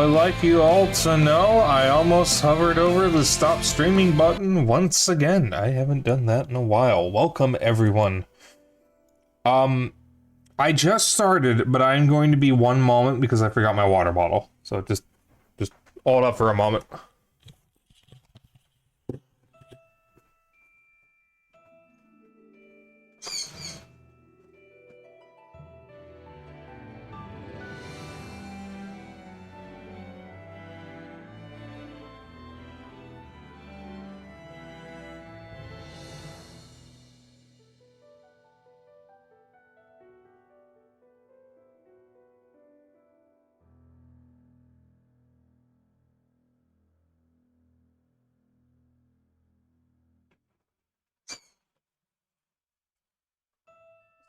would like you all to know I almost hovered over the stop streaming button once again. I haven't done that in a while. Welcome, everyone. I just started, but I'm going to be one moment because I forgot my water bottle. So just hold up for a moment.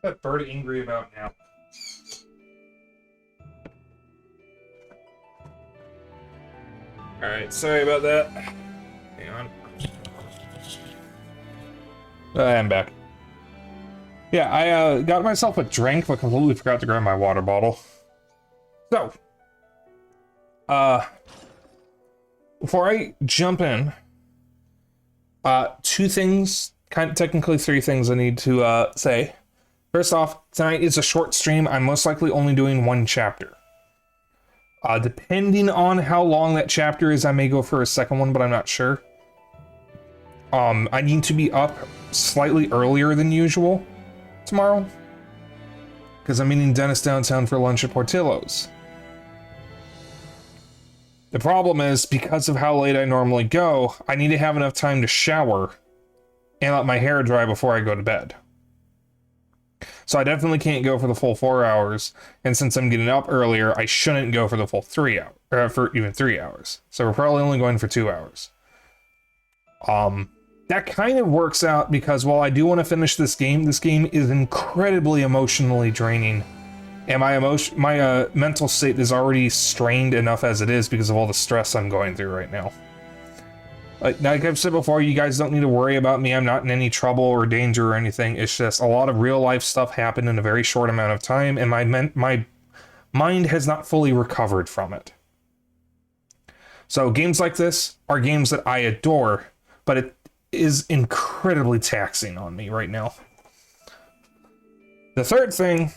What's that bird angry about now? Alright, sorry about that. Hang on. I'm back. Yeah, I got myself a drink, but completely forgot to grab my water bottle. So, before I jump in, two things, kind of technically three things I need to say. First off, tonight is a short stream. I'm most likely only doing one chapter. Depending on how long that chapter is, I may go for a second one, but I'm not sure. I need to be up slightly earlier than usual tomorrow, because I'm meeting Dennis downtown for lunch at Portillo's. The problem is, because of how late I normally go, I need to have enough time to shower and let my hair dry before I go to bed. So I definitely can't go for the full 4 hours, and since I'm getting up earlier, I shouldn't go for the full 3 hours, or for even 3 hours. So we're probably only going for 2 hours. That kind of works out because while I do want to finish this game is incredibly emotionally draining, and my mental state is already strained enough as it is because of all the stress I'm going through right now. Like I've said before, you guys don't need to worry about me. I'm not in any trouble or danger or anything. It's just a lot of real life stuff happened in a very short amount of time, and my mind has not fully recovered from it. So games like this are games that I adore, but it is incredibly taxing on me right now. The third thing,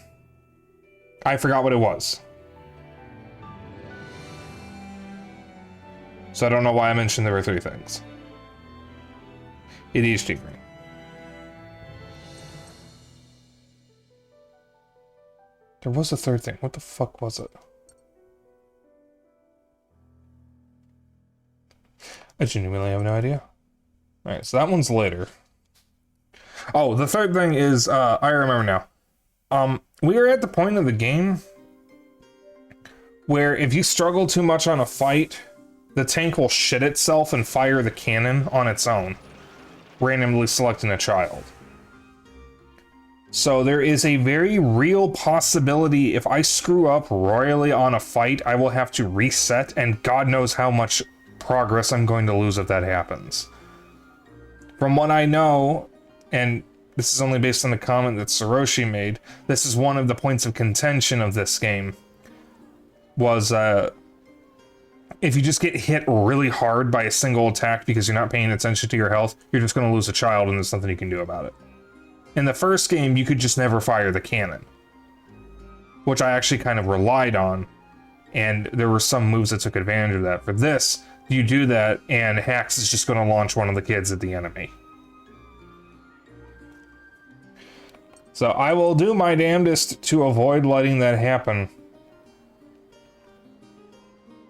I forgot what it was. So I don't know why I mentioned there were three things. ADHD brain. There was a third thing. What the fuck was it? I genuinely have no idea. Alright, so that one's later. Oh, the third thing is, I remember now. We are at the point of the game where if you struggle too much on a fight, the tank will shit itself and fire the cannon on its own, randomly selecting a child. So there is a very real possibility if I screw up royally on a fight, I will have to reset, and God knows how much progress I'm going to lose if that happens. From what I know, and this is only based on the comment that Saroshi made, this is one of the points of contention of this game, was, if you just get hit really hard by a single attack because you're not paying attention to your health, you're just going to lose a child and there's nothing you can do about it. In the first game, you could just never fire the cannon, which I actually kind of relied on, and there were some moves that took advantage of that. For this, you do that, and Hax is just going to launch one of the kids at the enemy. So I will do my damnedest to avoid letting that happen.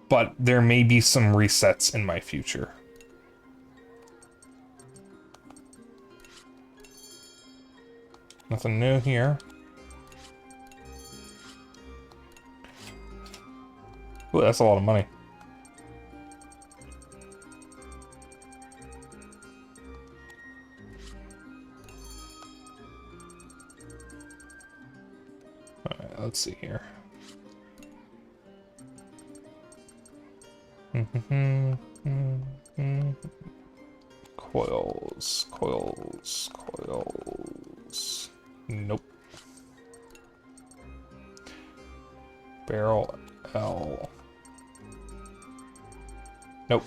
But there may be some resets in my future. Nothing new here. Ooh, that's a lot of money. Alright, let's see here. Coils. Nope. Barrel L. Nope.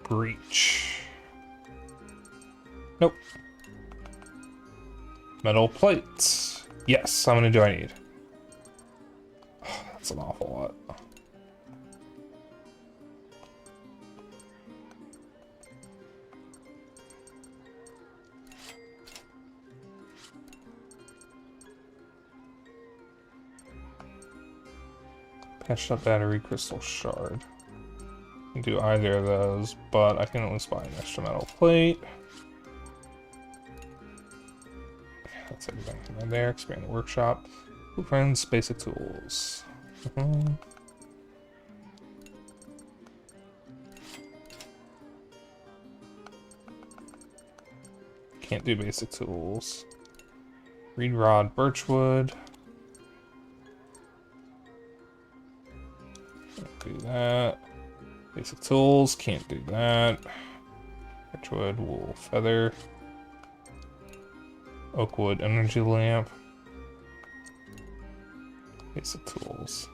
Breach. Nope. Metal plates. Yes, how many do I need? Oh, that's an awful lot. Patched up battery crystal shard. I can do either of those, but I can at least buy an extra metal plate. That's everything in there. Expand the workshop. Blueprints, basic tools. Can't do basic tools. Reed rod, birchwood. Can't do that. Basic tools, can't do that. Birchwood, wool, feather. Oakwood, energy lamp. Basic tools.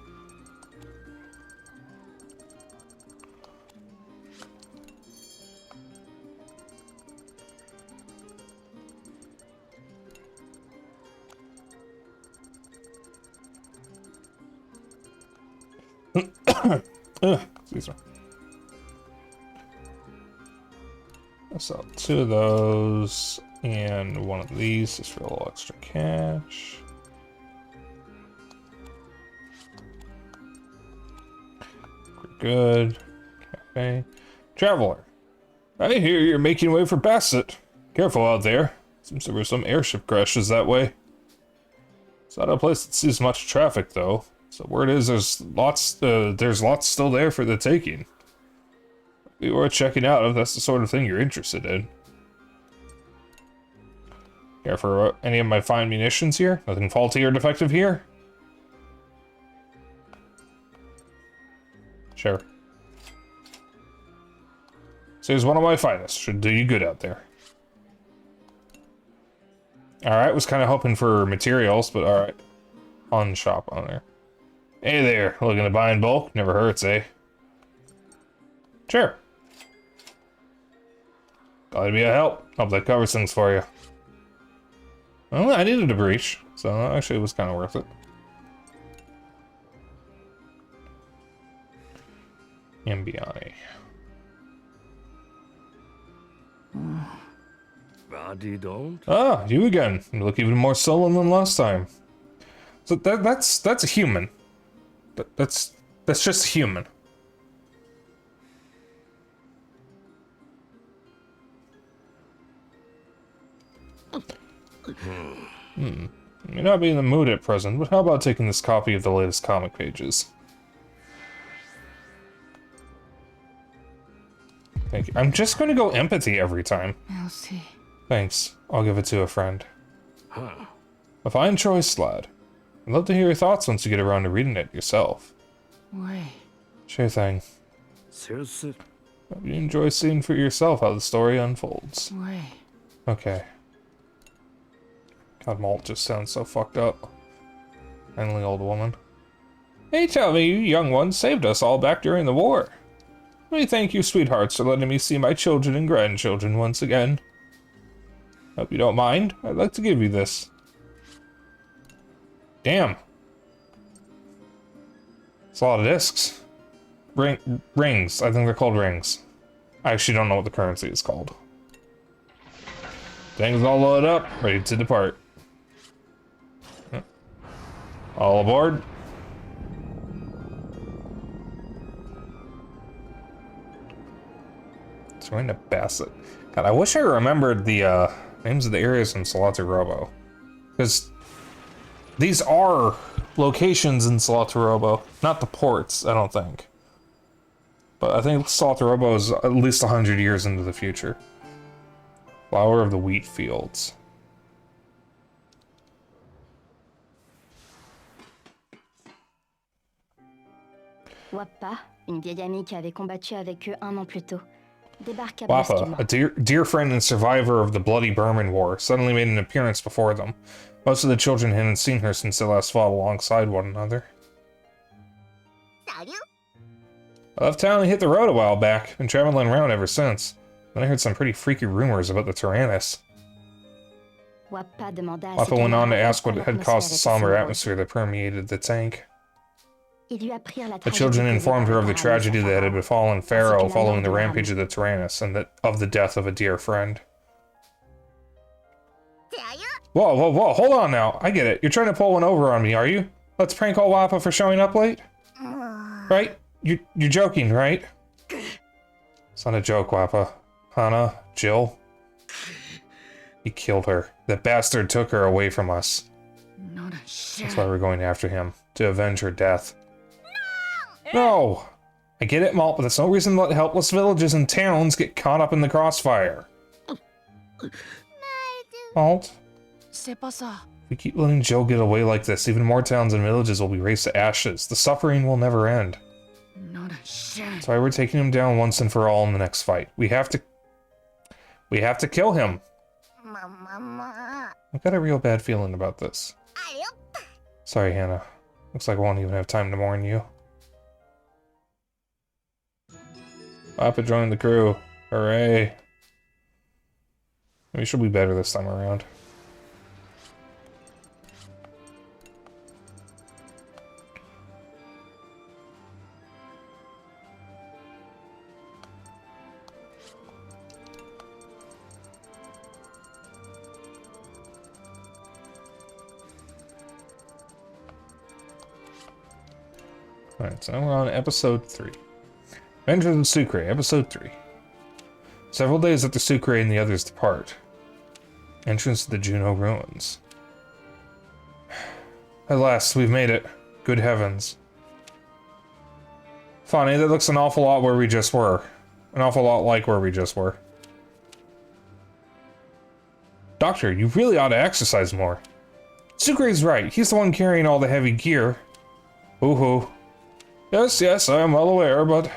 Excuse me. I'll sell 2 of those and 1 of these just for a little extra cash. We're good. Cafe. Traveler. I hear you're making way for Bassett. Careful out there. Seems there were some airship crashes that way. It's not a place that sees much traffic though. So word is there's lots still there for the taking. Be worth checking out if that's the sort of thing you're interested in. Care for any of my fine munitions here? Nothing faulty or defective here? Sure. So here's one of my finest. Should do you good out there. Alright, was kind of hoping for materials, but alright. Pawn shop owner. Hey there, looking to buy in bulk? Never hurts, eh? Sure. Glad to be a help. Hope that covers things for you. Well, I needed a breach, so actually it was kind of worth it. Ambiani. Ah, you again. You look even more sullen than last time. So that's a human. That's just human. May not be in the mood at present, but how about taking this copy of the latest comic pages? Thank you. I'm just going to go empathy every time. Merci. Thanks. I'll give it to a friend. A fine choice, lad. I'd love to hear your thoughts once you get around to reading it yourself. Ouais. Sure thing. Hope you enjoy seeing for yourself how the story unfolds. Ouais. Okay. God, Malt just sounds so fucked up. Friendly old woman. Hey, tell me, you young ones saved us all back during the war. Let me thank you, sweethearts, for letting me see my children and grandchildren once again. Hope you don't mind. I'd like to give you this. Damn. It's a lot of discs. Rings. I think they're called rings. I actually don't know what the currency is called. Things all loaded up, ready to depart. All aboard. It's going to Bassett. God, I wish I remembered the names of the areas in Salata-Robo. Because these are locations in Salata-Robo, not the ports, I don't think. But I think Salata-Robo is at least 100 years into the future. Flower of the wheat fields. Wappa, une vieille amie qui avait combattu avec eux 1 an plus tôt, débarqua Wappa, brusquement. a dear friend and survivor of the Bloody Burman War, suddenly made an appearance before them. Most of the children hadn't seen her since they last fought alongside one another. I left town and hit the road a while back. Been traveling around ever since. Then I heard some pretty freaky rumors about the Tyrannus. Wappa went on to ask what had caused the somber atmosphere that permeated the tank. The children informed her of the tragedy that had befallen Pharaoh following the rampage of the Tyrannus, and of the death of a dear friend. Whoa, whoa, whoa, hold on now. I get it. You're trying to pull one over on me, are you? Let's prank call Wappa for showing up late? Right? You're joking, right? It's not a joke, Wappa. Hana, Jill. He killed her. That bastard took her away from us. That's why we're going after him. To avenge her death. No! I get it, Malt, but that's no reason to let helpless villages and towns get caught up in the crossfire. Malt? If we keep letting Jill get away like this, even more towns and villages will be razed to ashes. The suffering will never end. That's why we're taking him down once and for all in the next fight. We have to kill him. I've got a real bad feeling about this. Sorry, Hannah. Looks like I won't even have time to mourn you. Papa joined the crew. Hooray. We should be better this time around. Alright, so now we're on episode 3. Adventures of Sucre, episode 3. Several days after Sucre and the others depart. Entrance to the Juno ruins. At last, we've made it. Good heavens. Funny, that looks an awful lot where we just were. An awful lot like where we just were. Doctor, you really ought to exercise more. Sucre's right. He's the one carrying all the heavy gear. Hoo-hoo. Yes, I am well aware, but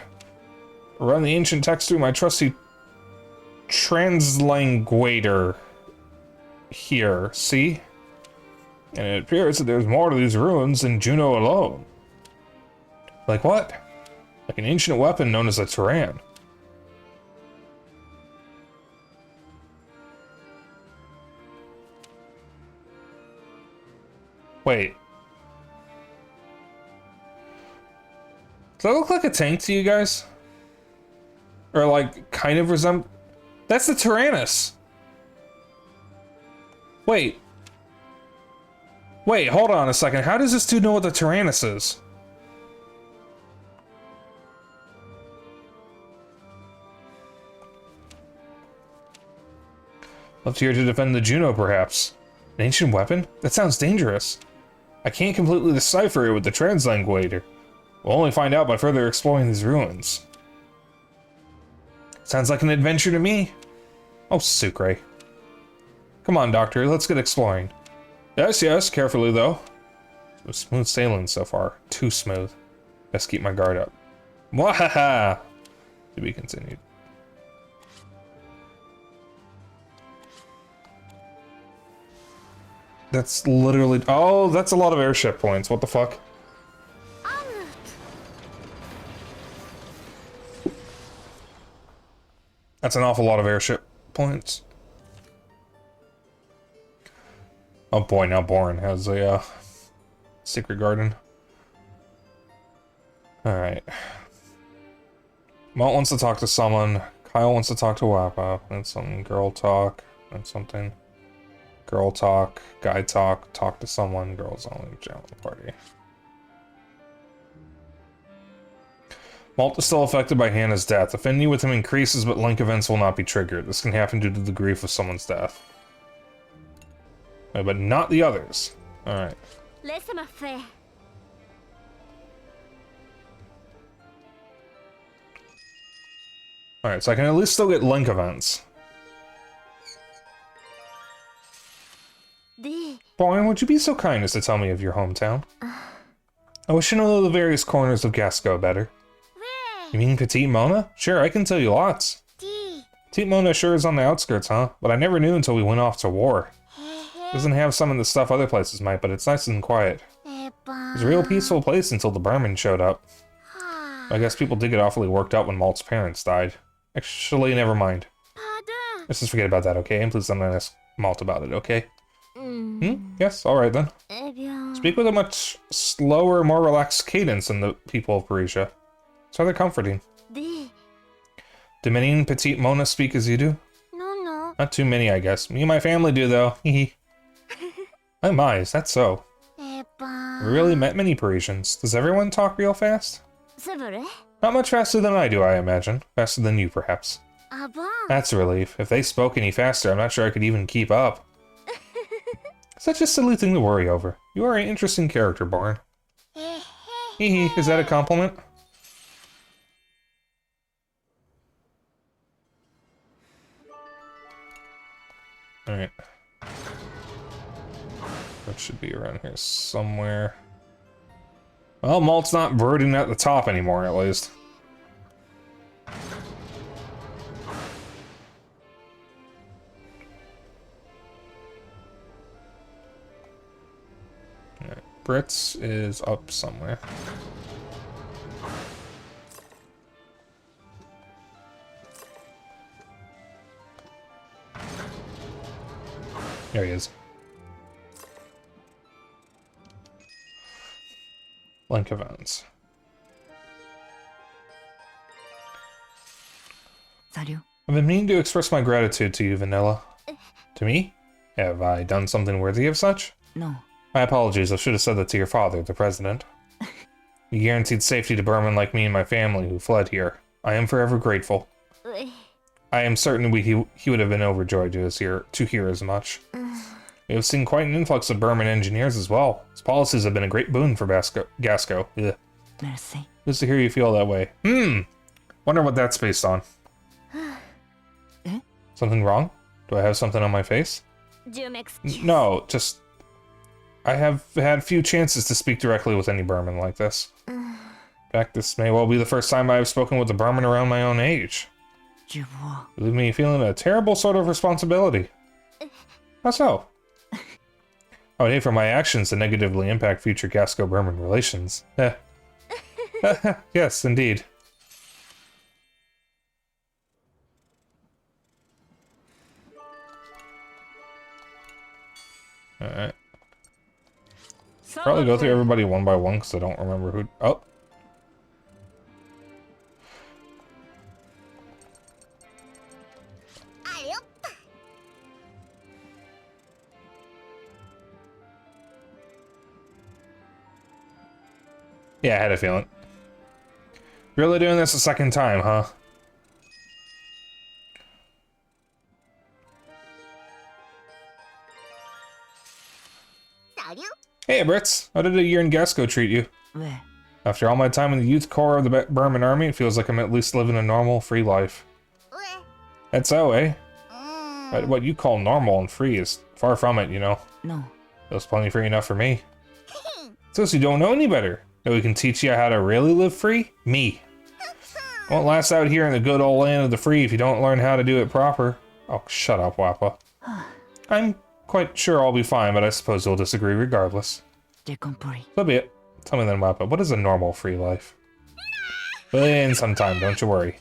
I run the ancient text through my trusty translanguator here, see? And it appears that there's more to these ruins than Juno alone. Like what? Like an ancient weapon known as a Tyran. Wait. Does that look like a tank to you guys? Or like, kind of resemble... That's the Tyrannus! Wait, hold on a second. How does this dude know what the Tyrannus is? Left here to defend the Juno, perhaps. An ancient weapon? That sounds dangerous. I can't completely decipher it with the translanguator. We'll only find out by further exploring these ruins. Sounds like an adventure to me. Oh, Sucre. Come on, Doctor, let's get exploring. Yes, carefully though. Smooth sailing so far. Too smooth. Best keep my guard up. Mwahaha! To be continued. That's literally... Oh, that's a lot of airship points. What the fuck? That's an awful lot of airship points. Oh boy, now Boren has a secret garden. Alright. Malt wants to talk to someone. Kyle wants to talk to Wappa. That's something. Girl talk. That's something. Girl talk. Guy talk. Talk to someone. Girls only. Join the party. Malt is still affected by Hannah's death. Affinity with him increases, but link events will not be triggered. This can happen due to the grief of someone's death. But not the others. Alright. Alright, so I can at least still get link events. Boy, would you be so kind as to tell me of your hometown? I wish to know the various corners of Gasco better. You mean Petite Mona? Sure, I can tell you lots. Petite Mona sure is on the outskirts, huh? But I never knew until we went off to war. Doesn't have some of the stuff other places might, but it's nice and quiet. It was a real peaceful place until the Burman showed up. I guess people did get awfully worked up when Malt's parents died. Actually, never mind. Let's just forget about that, okay? And please don't ask Malt about it, okay? Yes, alright then. Speak with a much slower, more relaxed cadence than the people of Parisia. It's rather comforting. Do many in Petite Mona speak as you do? Not too many, I guess. Me and my family do, though. Hehe. Oh my, is that so? We really met many Parisians. Does everyone talk real fast? Not much faster than I do, I imagine. Faster than you, perhaps. That's a relief. If they spoke any faster, I'm not sure I could even keep up. Such a silly thing to worry over. You are an interesting character, Barn. Hehe, is that a compliment? Alright. That should be around here somewhere. Well, Malt's not birding at the top anymore, at least. Alright, Brits is up somewhere. There he is. Link events. I've been meaning to express my gratitude to you, Vanilla. To me? Have I done something worthy of such? No. My apologies, I should have said that to your father, the president. You guaranteed safety to Berman like me and my family who fled here. I am forever grateful. I am certain he would have been overjoyed to hear as much. We have seen quite an influx of Berman engineers as well. His policies have been a great boon for Gasco. Ugh. Merci. Just to hear you feel that way. Wonder what that's based on. Something wrong? Do I have something on my face? No, just... I have had few chances to speak directly with any Berman like this. In fact, this may well be the first time I have spoken with a Berman around my own age. You leave me feeling a terrible sort of responsibility. How so? I would hate for my actions to negatively impact future Gasco-Berman relations. Yes, indeed. Alright. Probably go through everybody one by one because I don't remember who... Oh! Yeah, I had a feeling. Really doing this a second time, huh? Hey, Brits. How did a year in Gasco treat you? After all my time in the youth corps of the Berman army, it feels like I'm at least living a normal, free life. That's so, eh? But what you call normal and free is far from it, you know. No. Feels plenty free enough for me. So you don't know any better. That we can teach you how to really live free? Me. Won't last out here in the good old land of the free if you don't learn how to do it proper. Oh, shut up, Wappa. I'm quite sure I'll be fine, but I suppose you'll disagree regardless. So be it. Tell me then, Wappa, what is a normal free life? Fill you in sometime, don't you worry.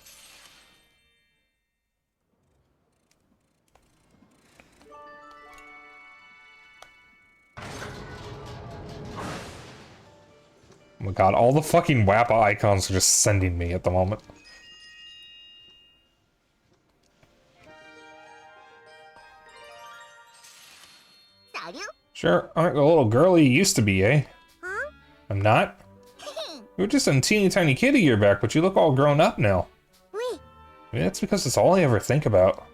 Oh my god, all the fucking Wappa icons are just sending me at the moment. Sure, aren't the little girl you used to be, eh? I'm not? You were just a teeny tiny kid a year back, but you look all grown up now. Maybe that's because it's all I ever think about.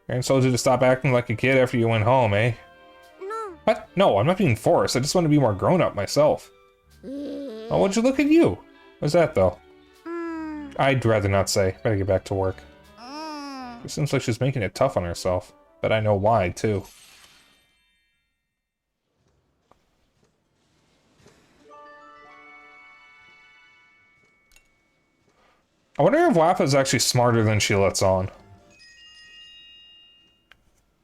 Parents told you to stop acting like a kid after you went home, eh? What? No, I'm not being forced. I just want to be more grown up myself. Oh, would you look at you? What's that, though? I'd rather not say. Better get back to work. It seems like she's making it tough on herself. But I know why, too. I wonder if Wappa's actually smarter than she lets on.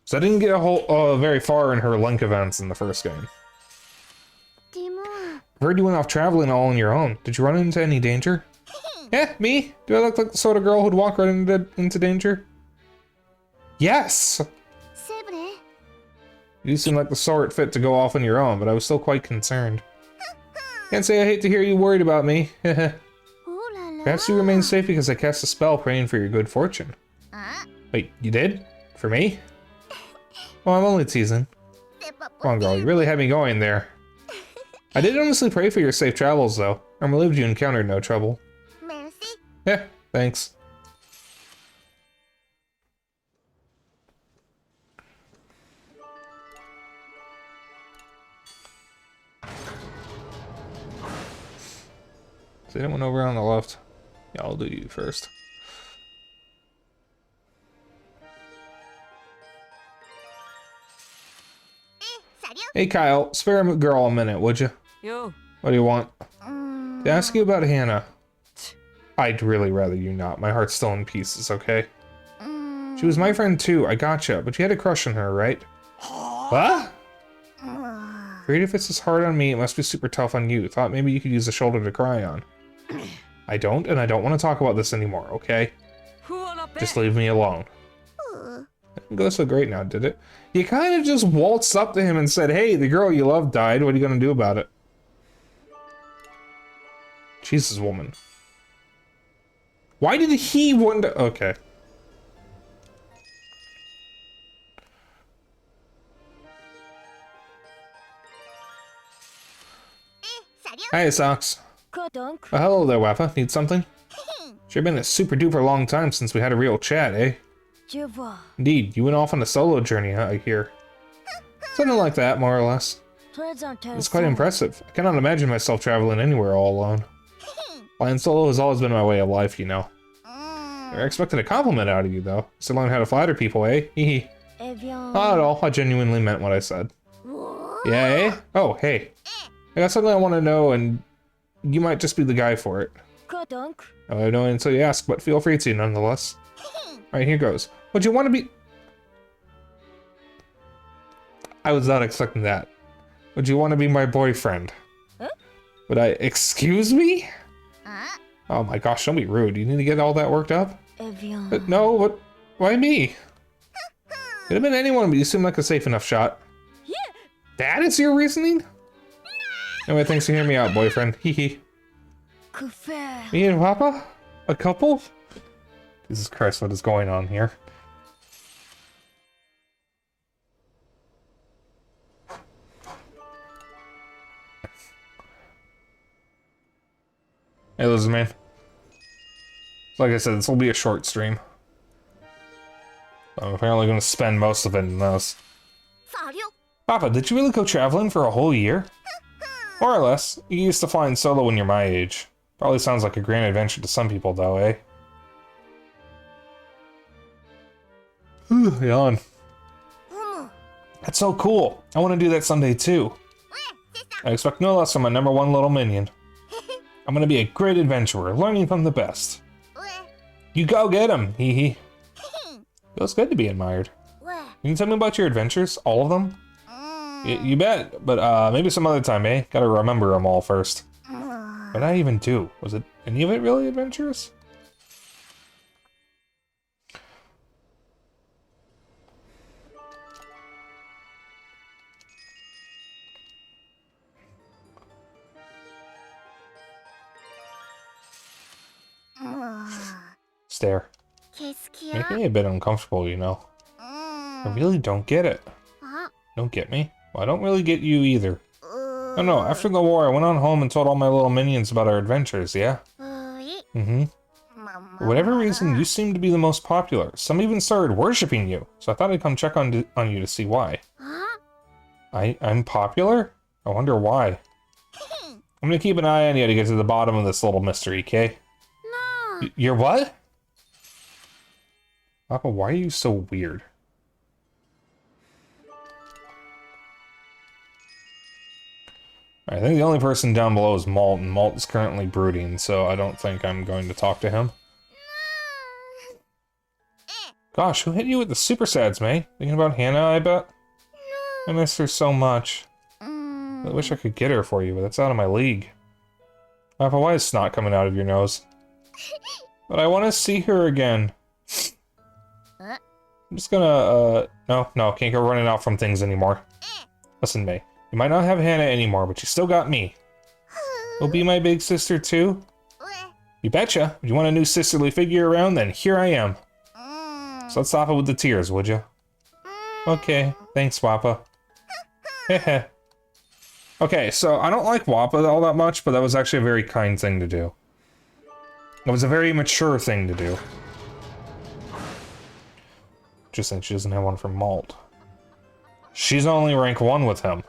So I didn't get very far in her link events in the first game. I've heard you went off traveling all on your own. Did you run into any danger? Yeah, me? Do I look like the sort of girl who'd walk right into danger? Yes! You seem like the sort fit to go off on your own, but I was still quite concerned. Can't say I hate to hear you worried about me. Perhaps you remain safe because I cast a spell praying for your good fortune. Wait, you did? For me? Oh, I'm only teasing. Come on, girl, you really had me going there. I did honestly pray for your safe travels, though. I'm relieved you encountered no trouble. Yeah, thanks. Is anyone over on the left? Yeah, I'll do you first. Hey Kyle, spare a girl a minute, would you? Yo. What do you want? To ask you about Hannah. I'd really rather you not. My heart's still in pieces, okay? She was my friend too, I gotcha, but you had a crush on her, right? What? Great, if it's as hard on me, it must be super tough on you. Thought maybe you could use a shoulder to cry on. I don't, and I don't want to talk about this anymore, okay? Just leave me alone. Didn't go so great now, did it? You kind of just waltzed up to him and said, hey, the girl you love died, what are you gonna do about it? Jesus, woman. Why did he want to... Okay. Hey, Socks. Hello there, Waffa. Need something? Sure been a super duper long time since we had a real chat, eh? Indeed, you went off on a solo journey, huh, I hear. Something like that, more or less. It's quite impressive. I cannot imagine myself traveling anywhere all alone. Flying solo has always been my way of life, you know. I expected a compliment out of you, though. Still learn how to flatter people, eh? Hehe. Not at all. I genuinely meant what I said. Yeah, eh? Oh, hey. I got something I want to know, and you might just be the guy for it. I don't know until you ask, but feel free to, nonetheless. Alright, here goes. Would you want to be... I was not expecting that. Would you want to be my boyfriend? Would I... Excuse me? Oh my gosh, don't be rude. You need to get all that worked up? No, what? Why me? Could have been anyone, but you seem like a safe enough shot. That is your reasoning? Anyway, thanks for hearing me out, boyfriend. Hee. Me and Papa? A couple? Jesus Christ, what is going on here? Hey, listen, man. Like I said, this will be a short stream. I'm apparently going to spend most of it in this. Papa, did you really go traveling for a whole year? More or less. You used to flying solo when you're my age. Probably sounds like a grand adventure to some people, though, eh? Yawn. That's so cool. I want to do that someday, too. I expect no less from my #1 little minion. I'm going to be a great adventurer, learning from the best. You go get him, hee. Feels good to be admired. Can you tell me about your adventures? All of them? You bet, but maybe some other time, eh? Gotta remember them all first. What did I even do? Was it any of it really adventurous? Stare. Making me a bit uncomfortable, you know. I really don't get it. Don't get me? Well, I don't really get you either. Oh no, after the war, I went on home and told all my little minions about our adventures, yeah? Mm-hmm. For whatever reason, you seem to be the most popular. Some even started worshipping you, so I thought I'd come check on you to see why. I'm popular? I wonder why. I'm gonna keep an eye on you to get to the bottom of this little mystery, okay? You're what? Papa, why are you so weird? I think the only person down below is Malt, and Malt is currently brooding, so I don't think I'm going to talk to him. Gosh, who hit you with the super sads, May? Thinking about Hannah, I bet? I miss her so much. I wish I could get her for you, but that's out of my league. Papa, why is snot coming out of your nose? But I want to see her again. I'm just gonna, no, can't go running out from things anymore. Listen, May, you might not have Hannah anymore, but you still got me. You'll be my big sister too? You betcha. If you want a new sisterly figure around, then here I am. So let's stop it with the tears, would you? Okay, thanks, Wappa. Heh. Okay, so I don't like Wappa all that much, but that was actually a very kind thing to do. It was a very mature thing to do. Just think she doesn't have one for Malt. She's only rank 1 with him.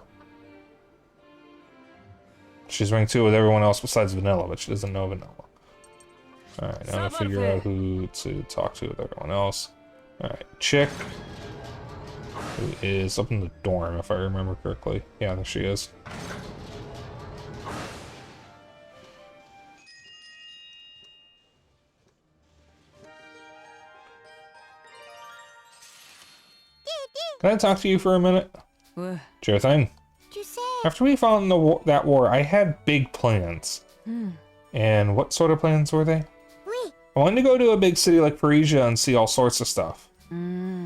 She's rank 2 with everyone else besides Vanilla, but she doesn't know Vanilla. Alright, now I'm gonna figure out who to talk to with everyone else. Alright, Chick. Who is up in the dorm, if I remember correctly. Yeah, there she is. Can I talk to you for a minute? Sure thing. After we fought in that war, I had big plans. And what sort of plans were they? I wanted to go to a big city like Parisia and see all sorts of stuff.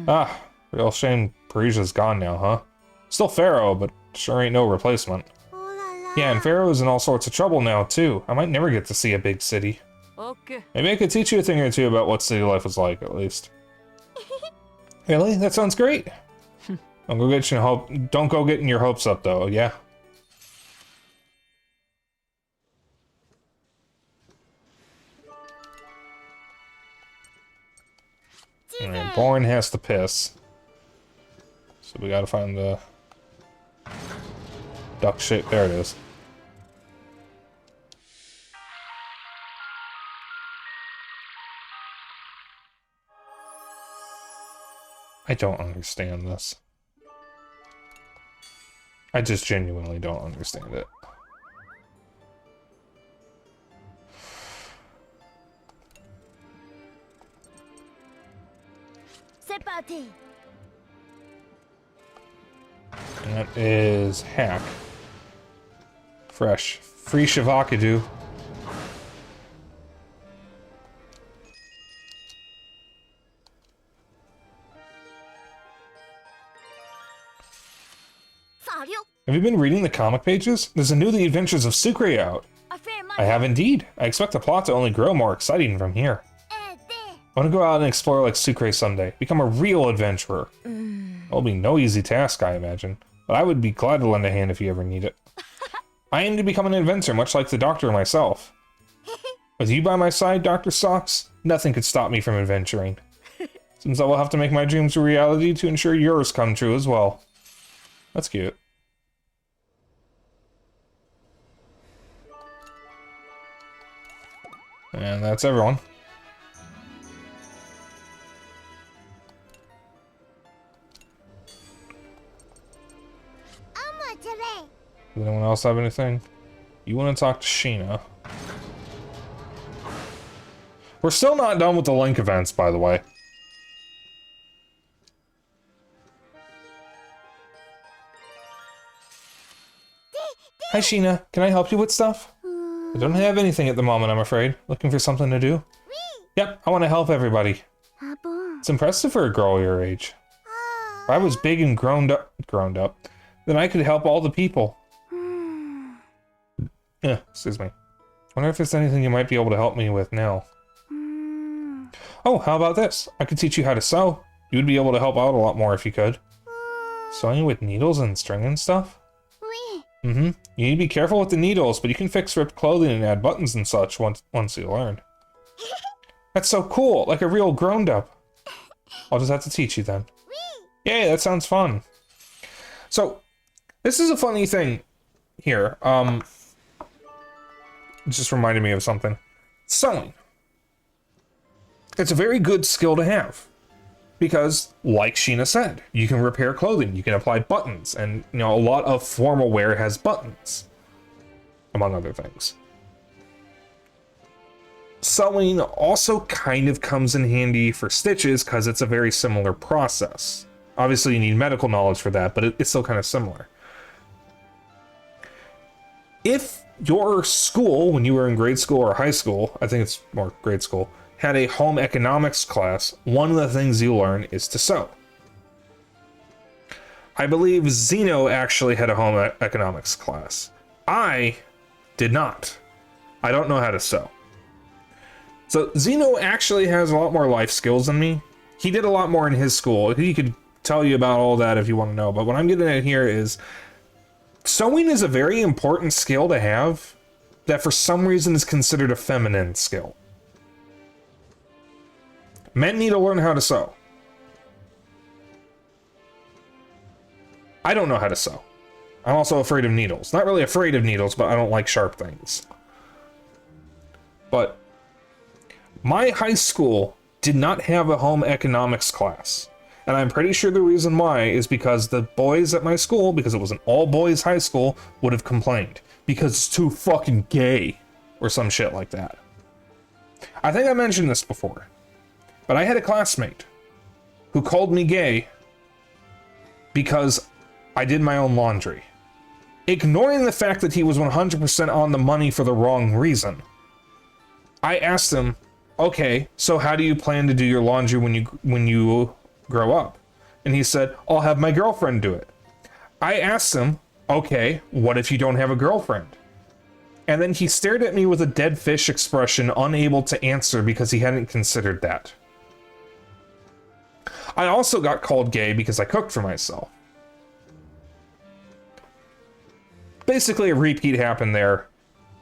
Ah, real shame Parisia's gone now, huh? Still Pharaoh, but sure ain't no replacement. Yeah, and Pharaoh's in all sorts of trouble now, too. I might never get to see a big city. Maybe I could teach you a thing or two about what city life is like, at least. Really? That sounds great. Don't go getting your hopes up, though, yeah? Alright, Bourne has to piss. So we gotta find the duck shit. There it is. I don't understand this. I just genuinely don't understand it. That is hack. Fresh. Free Shavakadu. Have you been reading the comic pages? There's a new The Adventures of Sucre out. I have indeed. I expect the plot to only grow more exciting from here. I want to go out and explore like Sucre someday. Become a real adventurer. It'll be no easy task, I imagine. But I would be glad to lend a hand if you ever need it. I aim to become an inventor, much like the Doctor myself. With you by my side, Dr. Socks, nothing could stop me from adventuring. Since I will have to make my dreams a reality to ensure yours come true as well. That's cute. And that's everyone. Does anyone else have anything? You want to talk to Sheena? We're still not done with the Link events, by the way. Hi, Sheena. Can I help you with stuff? I don't have anything at the moment, I'm afraid. Looking for something to do? Yep, I want to help everybody. It's impressive for a girl your age. If I was big and grown up, then I could help all the people. Yeah, excuse me. Wonder if there's anything you might be able to help me with now. Oh, how about this? I could teach you how to sew. You'd be able to help out a lot more if you could. Sewing with needles and string and stuff? You need to be careful with the needles, but you can fix ripped clothing and add buttons and such once you learn. That's so cool, like a real grown-up. I'll just have to teach you then. Yay, that sounds fun. So, this is a funny thing here. It just reminded me of something. Sewing. It's a very good skill to have. Because, like Sheena said, you can repair clothing, you can apply buttons, and, you know, a lot of formal wear has buttons. Among other things. Sewing also kind of comes in handy for stitches, because it's a very similar process. Obviously, you need medical knowledge for that, but it's still kind of similar. If your school, when you were in grade school or high school, I think it's more grade school, had a home economics class, one of the things you learn is to sew. I believe Zeno actually had a home economics class. I did not. I don't know how to sew. So Zeno actually has a lot more life skills than me. He did a lot more in his school. He could tell you about all that if you want to know. But what I'm getting at here is sewing is a very important skill to have that for some reason is considered a feminine skill. Men need to learn how to sew. I don't know how to sew. I'm also afraid of needles. Not really afraid of needles, but I don't like sharp things. But my high school did not have a home economics class. And I'm pretty sure the reason why is because the boys at my school, because it was an all-boys high school, would have complained. Because it's too fucking gay. Or some shit like that. I think I mentioned this before. But I had a classmate who called me gay because I did my own laundry. Ignoring the fact that he was 100% on the money for the wrong reason. I asked him, okay, so how do you plan to do your laundry when you grow up? And he said, I'll have my girlfriend do it. I asked him, okay, what if you don't have a girlfriend? And then he stared at me with a dead fish expression, unable to answer because he hadn't considered that. I also got called gay because I cooked for myself. Basically, a repeat happened there,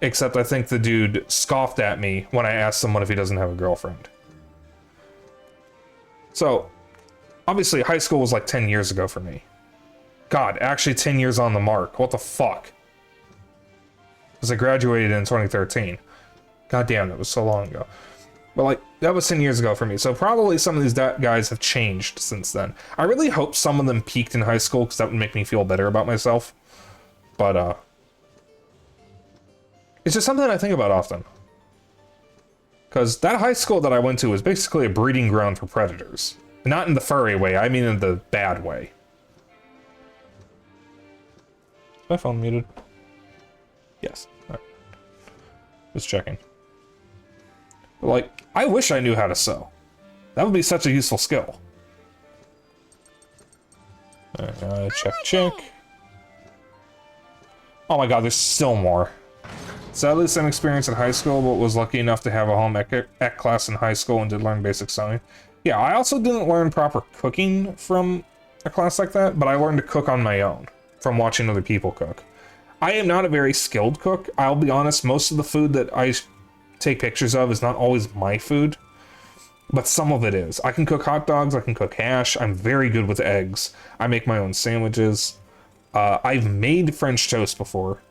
except I think the dude scoffed at me when I asked someone if he doesn't have a girlfriend. So, obviously, high school was like 10 years ago for me. God, actually 10 years on the mark. What the fuck? Because I graduated in 2013. God damn, that was so long ago. But like, that was 10 years ago for me. So probably some of these guys have changed since then. I really hope some of them peaked in high school because that would make me feel better about myself. But, it's just something I think about often. Because that high school that I went to was basically a breeding ground for predators. Not in the furry way, I mean in the bad way. Is my phone muted? Yes. All right. Just checking. But like, I wish I knew how to sew. That would be such a useful skill. Check. Oh my god, there's still more. Sadly, some experience in high school, but was lucky enough to have a home ec class in high school and did learn basic sewing. Yeah, I also didn't learn proper cooking from a class like that, but I learned to cook on my own from watching other people cook. I am not a very skilled cook. I'll be honest, most of the food that I take pictures of is not always my food, but some of it is. I can cook hot dogs, I can cook hash, I'm very good with eggs. I make my own sandwiches. I've made French toast before.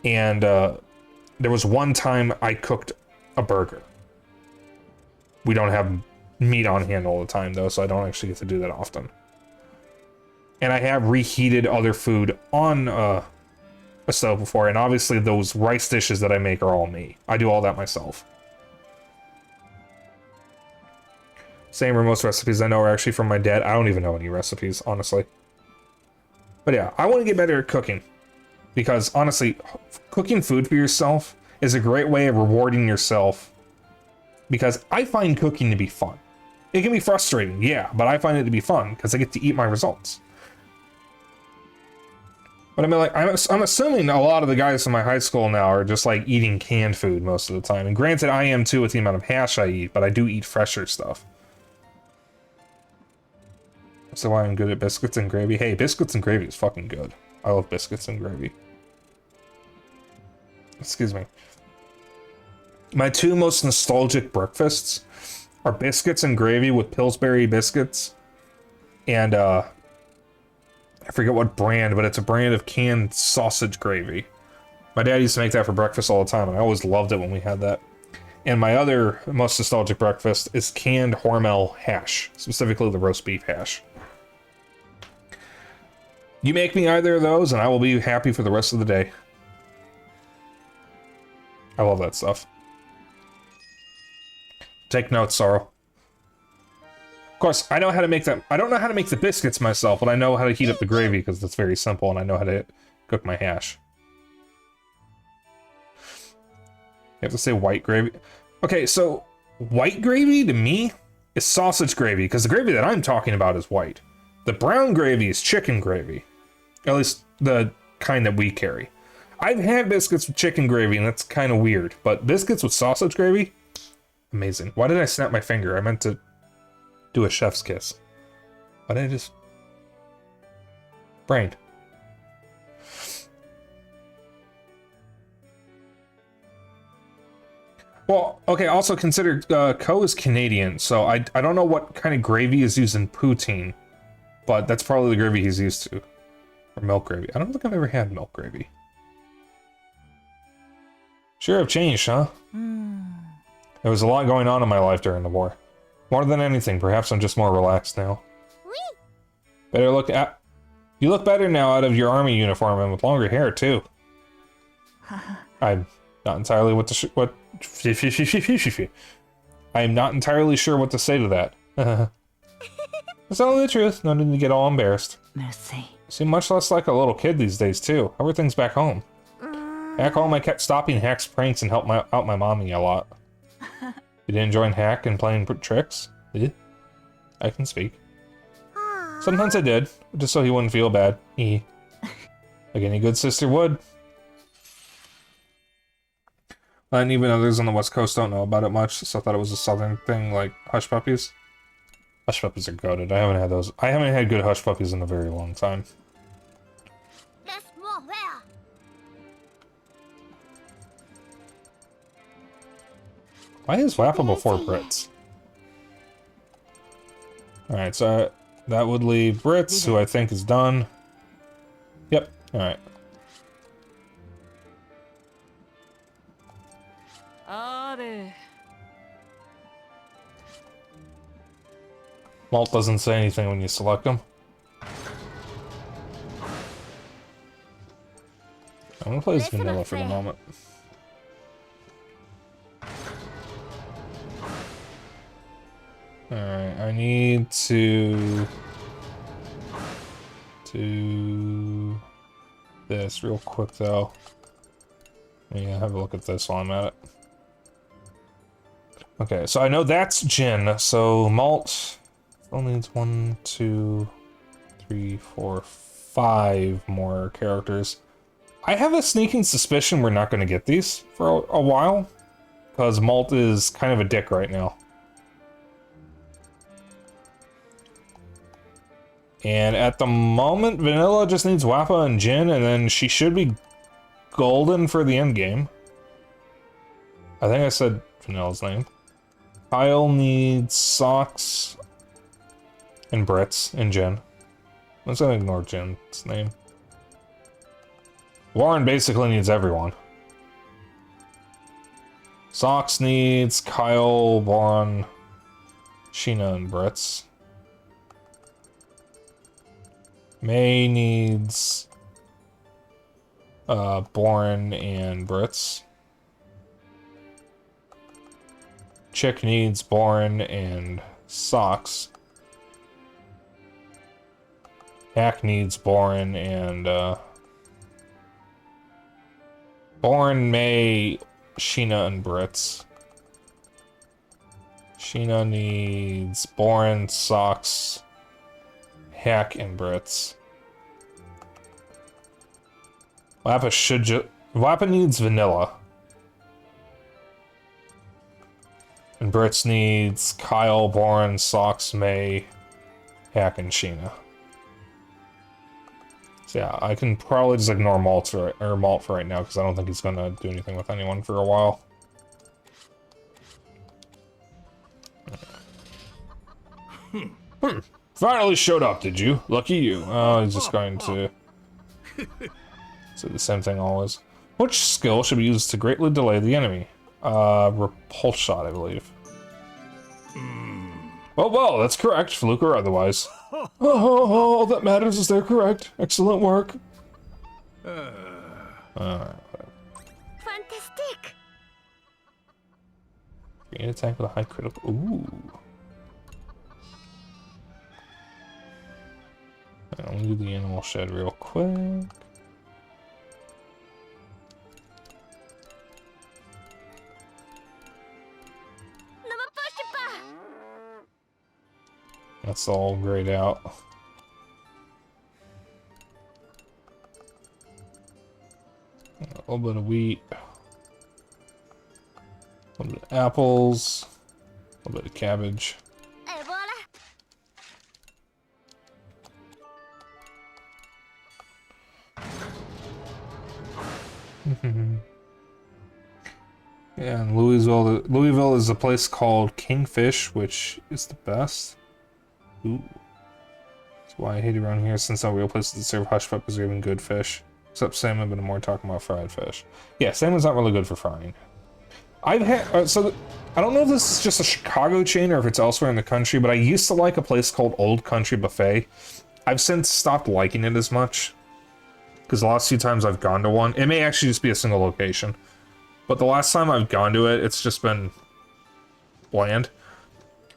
And there was one time I cooked a burger. We don't have meat on hand all the time, though, so I don't actually get to do that often. And I have reheated other food on a stove before, and obviously those rice dishes that I make are all me. I do all that myself. Same, or most recipes I know are actually from my dad. I don't even know any recipes, honestly. But yeah, I want to get better at cooking. Because, honestly, cooking food for yourself is a great way of rewarding yourself. Because I find cooking to be fun. It can be frustrating, yeah, but I find it to be fun because I get to eat my results. But I mean, like, I'm assuming a lot of the guys in my high school now are just, like, eating canned food most of the time. And granted, I am too with the amount of hash I eat, but I do eat fresher stuff. So why I'm good at biscuits and gravy. Hey, biscuits and gravy is fucking good. I love biscuits and gravy. Excuse me. My two most nostalgic breakfasts are biscuits and gravy with Pillsbury biscuits. And, I forget what brand, but it's a brand of canned sausage gravy. My dad used to make that for breakfast all the time, and I always loved it when we had that. And my other most nostalgic breakfast is canned Hormel hash, specifically the roast beef hash. You make me either of those, and I will be happy for the rest of the day. I love that stuff. Take notes, Sorrow. Of course, I know how to make that. I don't know how to make the biscuits myself, but I know how to heat up the gravy because that's very simple, and I know how to cook my hash. have to say white gravy. Okay, so white gravy to me is sausage gravy, because the gravy that I'm talking about is white. The brown gravy is chicken gravy. At least the kind that we carry. I've had biscuits with chicken gravy, and that's kind of weird. But biscuits with sausage gravy? Amazing. Why did I snap my finger? I meant to do a chef's kiss. Why did I just... Brain. Well, okay, also consider Co is Canadian, so I don't know what kind of gravy is used in poutine, but that's probably the gravy he's used to. Or milk gravy. I don't think I've ever had milk gravy. Sure, I've changed, huh? There was a lot going on in my life during the war. More than anything, perhaps I'm just more relaxed now. Better look at... You look better now out of your army uniform and with longer hair, too. I'm not entirely I am not entirely sure what to say to that. It's only the truth. No need to get all embarrassed. Merci. You seem much less like a little kid these days, too. How are things back home? Back home, I kept stopping Hack's pranks and helped out my mommy a lot. You didn't join Hack and playing tricks? Did you? I can speak. Sometimes I did, just so he wouldn't feel bad. Like any good sister would. And even others on the West Coast don't know about it much, so I thought it was a southern thing, like Hush Puppies. Hush Puppies are goated. I haven't had those. I haven't had good Hush Puppies in a very long time. Why is Wappa before Brits? Alright, so that would leave Brits, who I think is done. Yep, alright. Malt doesn't say anything when you select him. I'm gonna play as vanilla for the moment. Alright, I need to do this real quick though. Yeah, have a look at this while I'm at it. Okay, so I know that's gin, so malt still needs 1, 2, 3, 4, 5 more characters. I have a sneaking suspicion we're not going to get these for a while, because malt is kind of a dick right now. And at the moment, Vanilla just needs Wappa and Jin, and then she should be golden for the end game. I think I said Vanilla's name. Kyle needs Socks and Brits and Jin. Let's gonna ignore Jin's name. Warren basically needs everyone. Socks needs Kyle, Warren, Sheena, and Brits. May needs Boren and Brits. Chick needs Boren and Socks. Hack needs Boren and Boren, May, Sheena, and Brits. Sheena needs Boren, Socks, Hack, and Brits. Wappa needs Vanilla. And Brits needs Kyle, Boren, Socks, May, Hack, and Sheena. So yeah, I can probably just ignore Malt for right now, because I don't think he's gonna do anything with anyone for a while. Finally showed up, did you? Lucky you. Oh, he's just going to say the same thing always. Which skill should be used to greatly delay the enemy? Repulse shot, I believe. Well, that's correct, fluke or otherwise. All that matters is they're correct. Excellent work. Alright. Fantastic! Gain attack with a high critical. Ooh. I'll do the animal shed real quick. That's all grayed out. A little bit of wheat. A little bit of apples. A little bit of cabbage. Yeah, and Louisville is a place called Kingfish, which is the best. Ooh. That's why I hate around here, since no real places that serve hush puppies are even good fish. Except salmon, but I'm more talking about fried fish. Yeah, salmon's not really good for frying. I've had, I don't know if this is just a Chicago chain or if it's elsewhere in the country, but I used to like a place called Old Country Buffet. I've since stopped liking it as much. Because the last few times I've gone to one, it may actually just be a single location. But the last time I've gone to it, it's just been bland.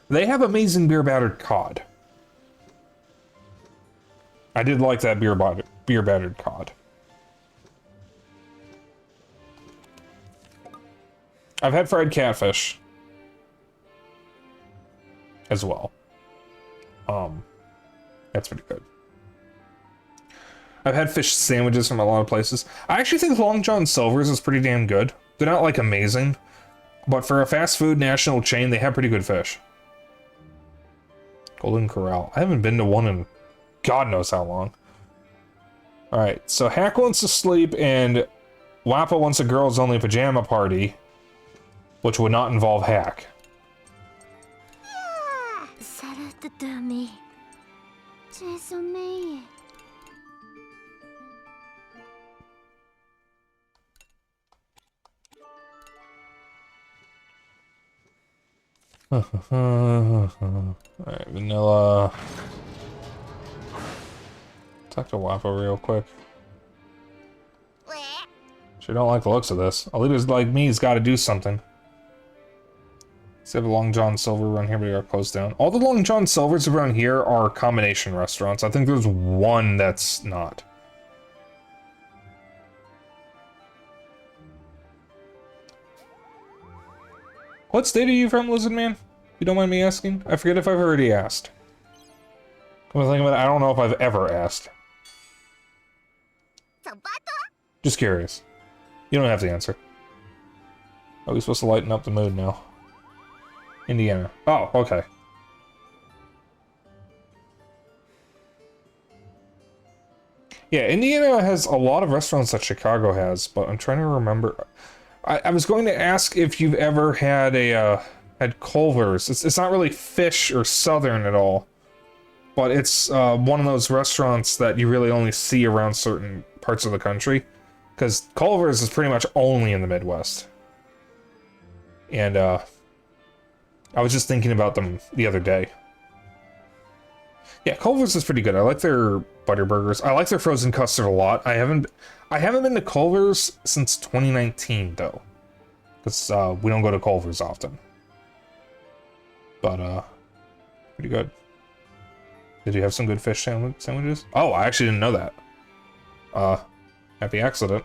They have amazing beer battered cod. I did like that beer battered cod. I've had fried catfish as well. That's pretty good. I've had fish sandwiches from a lot of places. I actually think Long John Silver's is pretty damn good. They're not, like, amazing, but for a fast food national chain, they have pretty good fish. Golden Corral. I haven't been to one in God knows how long. Alright, so Hack wants to sleep, and Wappa wants a girls-only pajama party, which would not involve Hack. Alright, Vanilla. Talk to Wappa real quick. She don't like the looks of this. A leader like me's gotta do something. Let's have a Long John Silver around here, but we got closed down. All the Long John Silvers around here are combination restaurants. I think there's one that's not. What state are you from, Lizard Man? You don't mind me asking? I forget if I've already asked. Come to think of it, I don't know if I've ever asked. Just curious. You don't have to answer. Are we supposed to lighten up the mood now? Indiana. Oh, okay. Yeah, Indiana has a lot of restaurants that Chicago has, but I'm trying to remember. I was going to ask if you've ever had had Culver's. It's not really fish or southern at all, but it's one of those restaurants that you really only see around certain parts of the country, because Culver's is pretty much only in the Midwest. And I was just thinking about them the other day. Yeah, Culver's is pretty good. I like their butter burgers. I like their frozen custard a lot. I haven't been to Culver's since 2019 though, because we don't go to Culver's often. But pretty good. Did you have some good fish sandwiches? Oh, I actually didn't know that. Happy accident.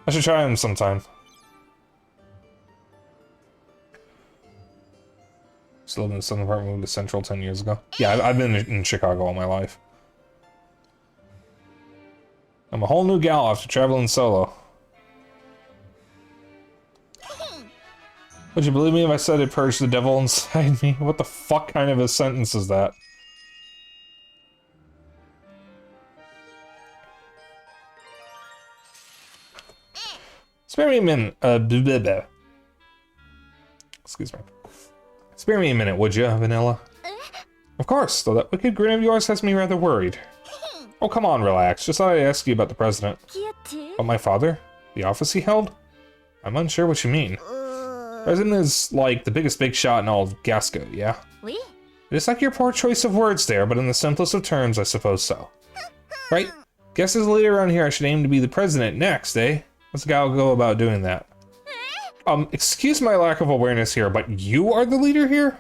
I should try them sometime. Still lived in the southern part, moved to Central 10 years ago. Yeah, I've been in Chicago all my life. I'm a whole new gal after traveling solo. Would you believe me if I said it purged the devil inside me? What the fuck kind of a sentence is that? Spare me a minute, excuse me. Spare me a minute, would you, Vanilla? Of course, though that wicked grin of yours has me rather worried. Oh, come on, relax. Just thought I'd ask you about the president. But my father? The office he held? I'm unsure what you mean. President is, like, the biggest big shot in all of Gasco, yeah? It's like your poor choice of words there, but in the simplest of terms, I suppose so. Right? Guess as a leader around here, I should aim to be the president next, eh? Let's go about doing that. Excuse my lack of awareness here, but you are the leader here?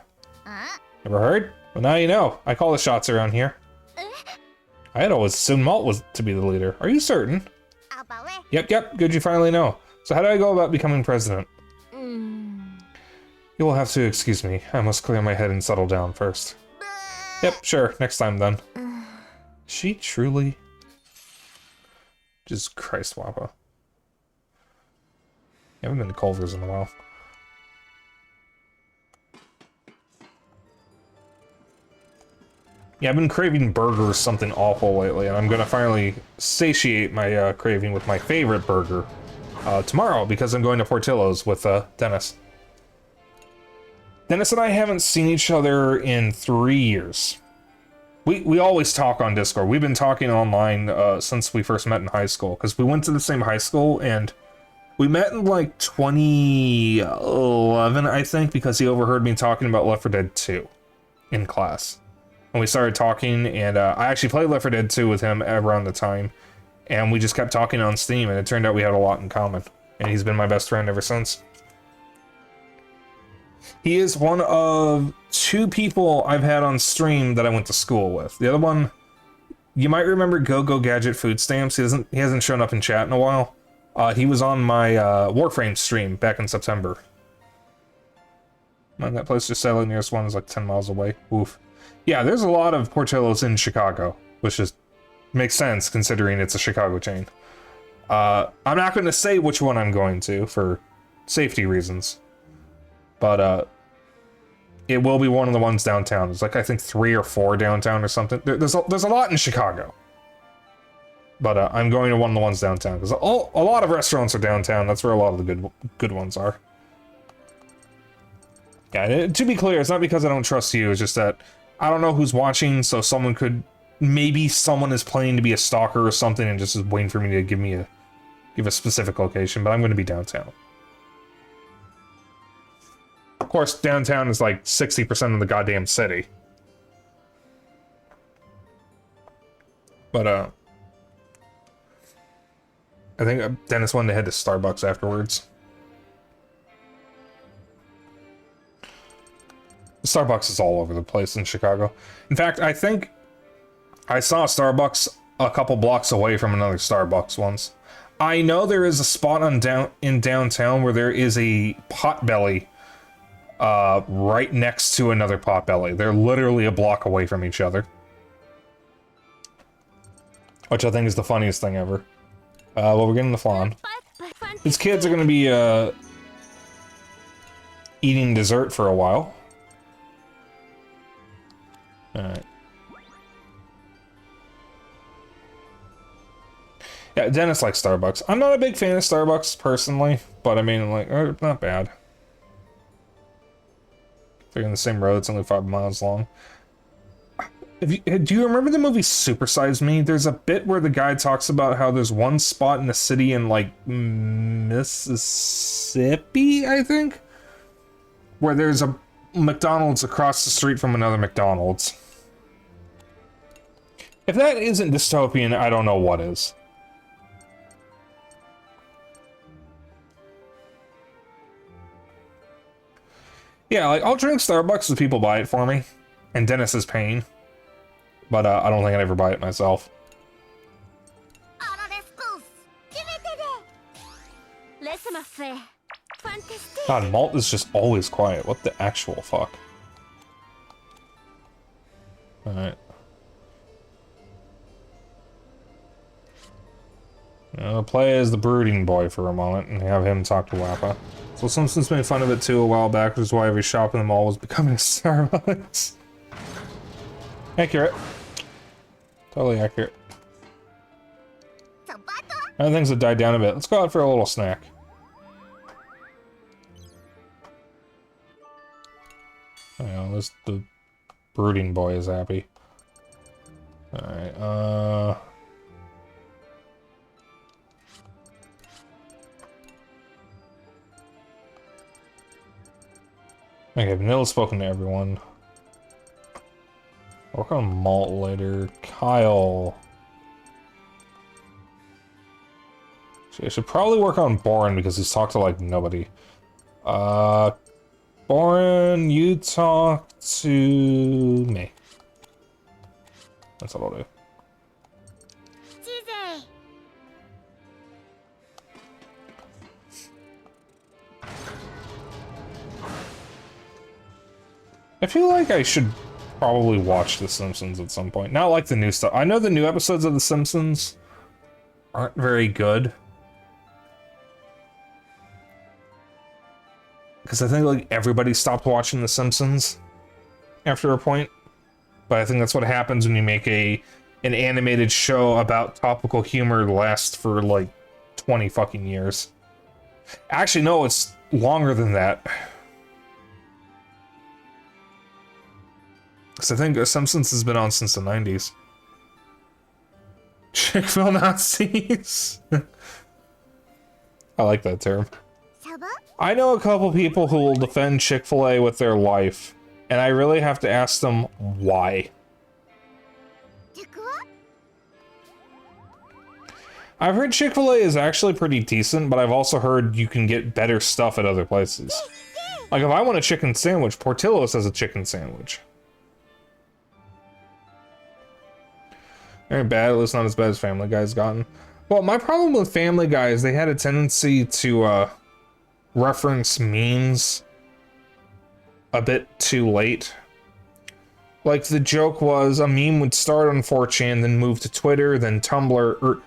Never heard? Well, now you know. I call the shots around here. I had always assumed Malt was to be the leader. Are you certain? Yep, good you finally know. So how do I go about becoming president? You will have to excuse me. I must clear my head and settle down first. Yep, sure. Next time then. She truly... Jesus Christ, Wappa. I haven't been to Culver's in a while. Yeah, I've been craving burgers something awful lately, and I'm gonna finally satiate my craving with my favorite burger tomorrow, because I'm going to Portillo's with Dennis. Dennis and I haven't seen each other in 3 years. We always talk on Discord. We've been talking online since we first met in high school, because we went to the same high school, and we met in like 2011, I think, because he overheard me talking about Left 4 Dead 2 in class. And we started talking, and I actually played Left 4 Dead 2 with him around the time, and we just kept talking on Steam, and it turned out we had a lot in common. And he's been my best friend ever since. He is one of 2 people I've had on stream that I went to school with. The other one, you might remember Go Gadget Food Stamps. He hasn't shown up in chat in a while. He was on my Warframe stream back in September. Man, that place just said the nearest one is like 10 miles away. Oof. Yeah, there's a lot of Portillo's in Chicago, which just makes sense considering it's a Chicago chain. I'm not going to say which one I'm going to for safety reasons, but it will be one of the ones downtown. There's like, I think 3 or 4 downtown or something. There's a lot in Chicago, but I'm going to one of the ones downtown because a lot of restaurants are downtown. That's where a lot of the good ones are. Yeah, to be clear, it's not because I don't trust you. It's just that I don't know who's watching, so maybe someone is planning to be a stalker or something and just is waiting for me to give a specific location, but I'm going to be downtown. Of course, downtown is like 60% of the goddamn city. But, I think Dennis wanted to head to Starbucks afterwards. Starbucks is all over the place in Chicago. In fact, I think I saw a Starbucks a couple blocks away from another Starbucks once. I know there is a spot in downtown where there is a Potbelly right next to another Potbelly. They're literally a block away from each other. Which I think is the funniest thing ever. Well, we're getting the flan. These kids are going to be eating dessert for a while. Alright. Yeah, Dennis likes Starbucks. I'm not a big fan of Starbucks, personally, but I mean, like, not bad. They're in the same road, it's only 5 miles long. Do you remember the movie Super Size Me? There's a bit where the guy talks about how there's one spot in the city in, like, Mississippi, I think? Where there's a McDonald's across the street from another McDonald's. If that isn't dystopian, I don't know what is. Yeah, like, I'll drink Starbucks if people buy it for me, and Dennis is paying. But I don't think I'd ever buy it myself. God, Malt is just always quiet. What the actual fuck? Alright. I'll play as the brooding boy for a moment and have him talk to Wappa. So Simpsons made fun of it too a while back, which is why every shop in the mall was becoming a Starbucks. Accurate. Totally accurate. Other things have died down a bit. Let's go out for a little snack. You know, the brooding boy is happy. Alright, okay, Vanilla's spoken to everyone. Work on Malt later. Kyle. I should probably work on Boren because he's talked to, like, nobody. Boren, you talk to me. That's what I'll do. I feel like I should probably watch The Simpsons at some point. Not like the new stuff. I know the new episodes of The Simpsons aren't very good. Because I think like everybody stopped watching The Simpsons after a point. But I think that's what happens when you make an animated show about topical humor last for like 20 fucking years. Actually, no, it's longer than that. Because I think The Simpsons has been on since the 90s. Chick-fil Nazis. I like that term. I know a couple people who will defend Chick-fil-A with their life, and I really have to ask them why. I've heard Chick-fil-A is actually pretty decent, but I've also heard you can get better stuff at other places. Like, if I want a chicken sandwich, Portillo's has a chicken sandwich. Very bad, at least not as bad as Family Guy's gotten. Well, my problem with Family Guy is they had a tendency to, reference memes a bit too late. Like, the joke was a meme would start on 4chan, then move to Twitter, then Tumblr, or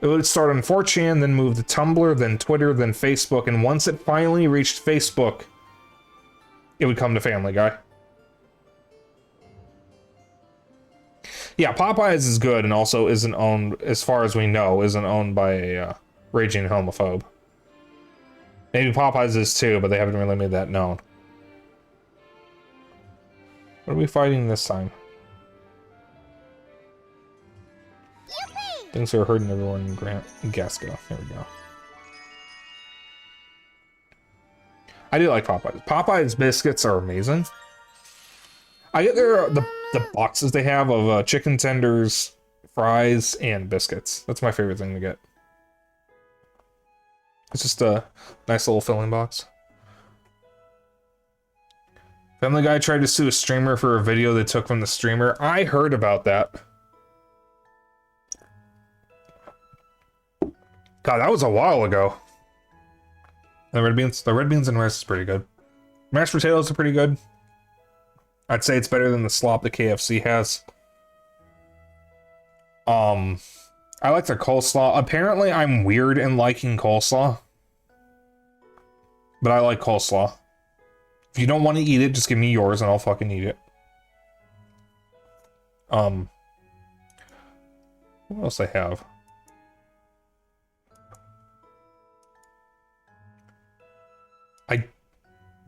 it would start on 4chan, then move to Tumblr, then Twitter, then Facebook, and once it finally reached Facebook, it would come to Family Guy. Yeah, Popeyes is good and also isn't owned, as far as we know, isn't owned by a raging homophobe. Maybe Popeyes is too, but they haven't really made that known. What are we fighting this time? Things are hurting everyone in Gasco. There we go. I do like Popeyes. Popeyes biscuits are amazing. I get the boxes they have of chicken tenders, fries, and biscuits. That's my favorite thing to get. It's just a nice little filling box. Family Guy tried to sue a streamer for a video they took from the streamer. I heard about that. God, that was a while ago. The red beans and rice is pretty good. Mashed potatoes are pretty good. I'd say it's better than the slop that KFC has. I like their coleslaw. Apparently, I'm weird in liking coleslaw. But I like coleslaw. If you don't want to eat it, just give me yours and I'll fucking eat it. What else I have? I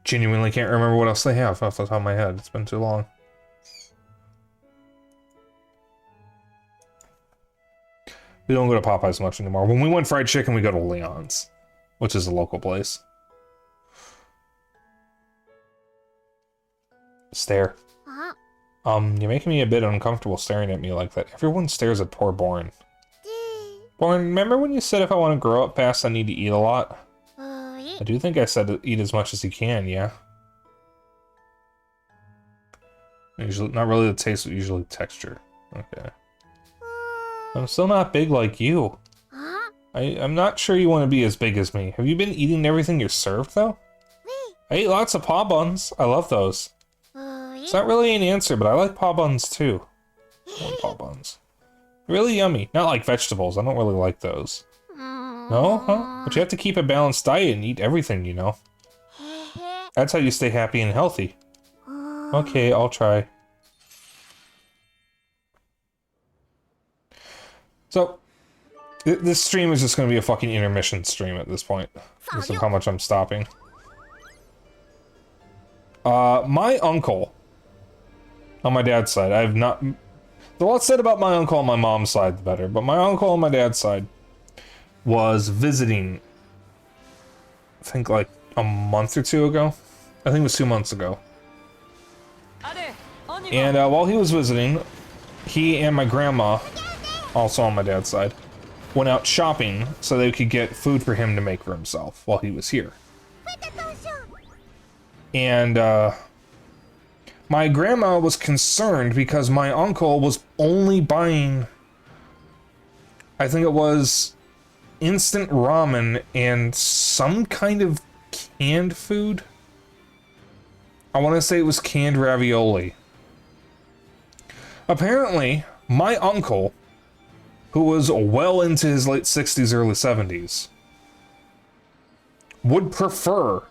genuinely can't remember what else they have off the top of my head. It's been too long. We don't go to Popeyes much anymore. When we went fried chicken, we go to Leon's, which is a local place. Stare. You're making me a bit uncomfortable staring at me like that. Everyone stares at poor Born. Born, remember when you said if I want to grow up fast, I need to eat a lot? I do think I said to eat as much as you can, yeah. Usually, not really the taste, but usually texture. Okay. I'm still not big like you. I'm not sure you want to be as big as me. Have you been eating everything you're served, though? I eat lots of paw buns. I love those. It's not really an answer, but I like paw buns, too. I want paw buns. Really yummy. Not like vegetables. I don't really like those. No? Huh? But you have to keep a balanced diet and eat everything, you know. That's how you stay happy and healthy. Okay, I'll try. So, this stream is just going to be a fucking intermission stream at this point. Because of how much I'm stopping. My uncle, on my dad's side, I have not... The less said about my uncle on my mom's side, the better. But my uncle on my dad's side was visiting, I think like a month or two ago. I think it was 2 months ago. And while he was visiting, he and my grandma, also on my dad's side, went out shopping so they could get food for him to make for himself while he was here. And my grandma was concerned because my uncle was only buying, I think it was instant ramen and some kind of canned food. I want to say it was canned ravioli. Apparently, my uncle, who was well into his late 60s, early 70s, would prefer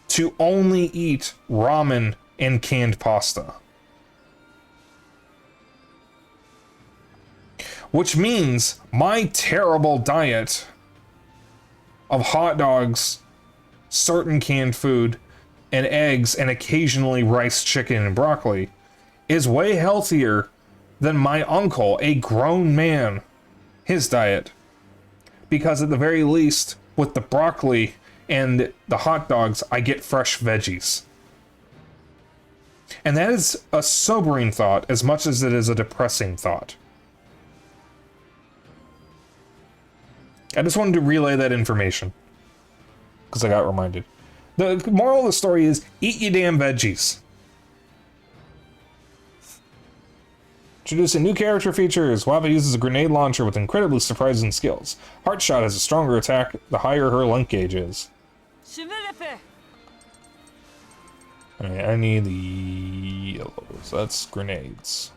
to only eat ramen and canned pasta. Which means my terrible diet of hot dogs, certain canned food, and eggs, and occasionally rice, chicken, and broccoli is way healthier than my uncle, a grown man, his diet. Because at the very least, with the broccoli and the hot dogs, I get fresh veggies. And that is a sobering thought as much as it is a depressing thought. I just wanted to relay that information, because I got reminded. The moral of the story is, eat your damn veggies. Introducing new character features. Wappa uses a grenade launcher with incredibly surprising skills. Heartshot has a stronger attack the higher her link gauge is. Alright, I need the yellows. That's grenades.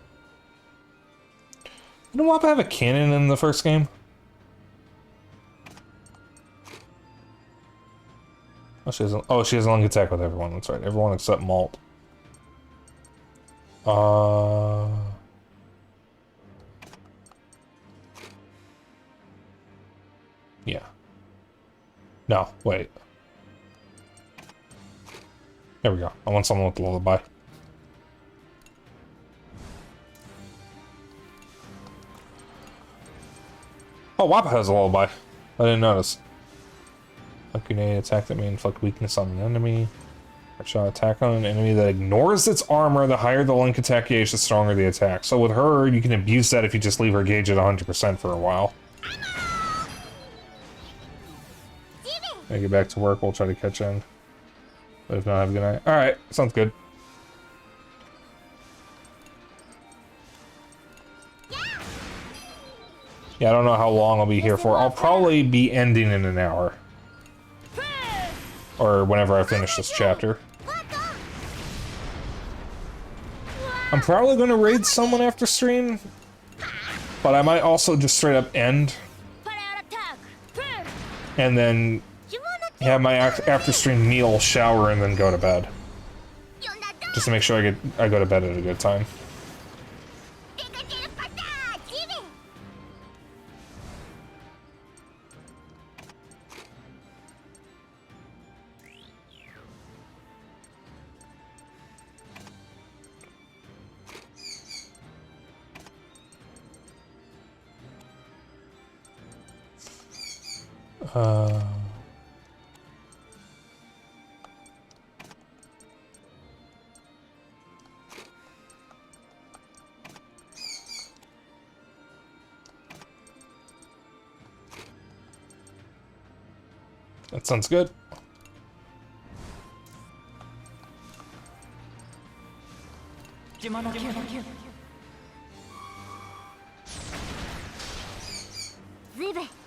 Didn't Wappa have a cannon in the first game? Oh, she has a lung attack with everyone. That's right. Everyone except Malt. Yeah. No, wait. There we go. I want someone with lullaby. Oh, Wappa has a lullaby. I didn't notice. A grenade attack that may inflict weakness on an enemy. Headshot attack on an enemy that ignores its armor. The higher the link attack gauge, the stronger the attack. So with her, you can abuse that if you just leave her gauge at 100% for a while. I get back to work, we'll try to catch in. But if not, have a good night. Alright, sounds good. Yeah, I don't know how long I'll be here for. I'll probably be ending in an hour. Or whenever I finish this chapter. I'm probably going to raid someone after stream. But I might also just straight up end. And then have my after stream meal, shower, and then go to bed. Just to make sure I go to bed at a good time. That sounds good. I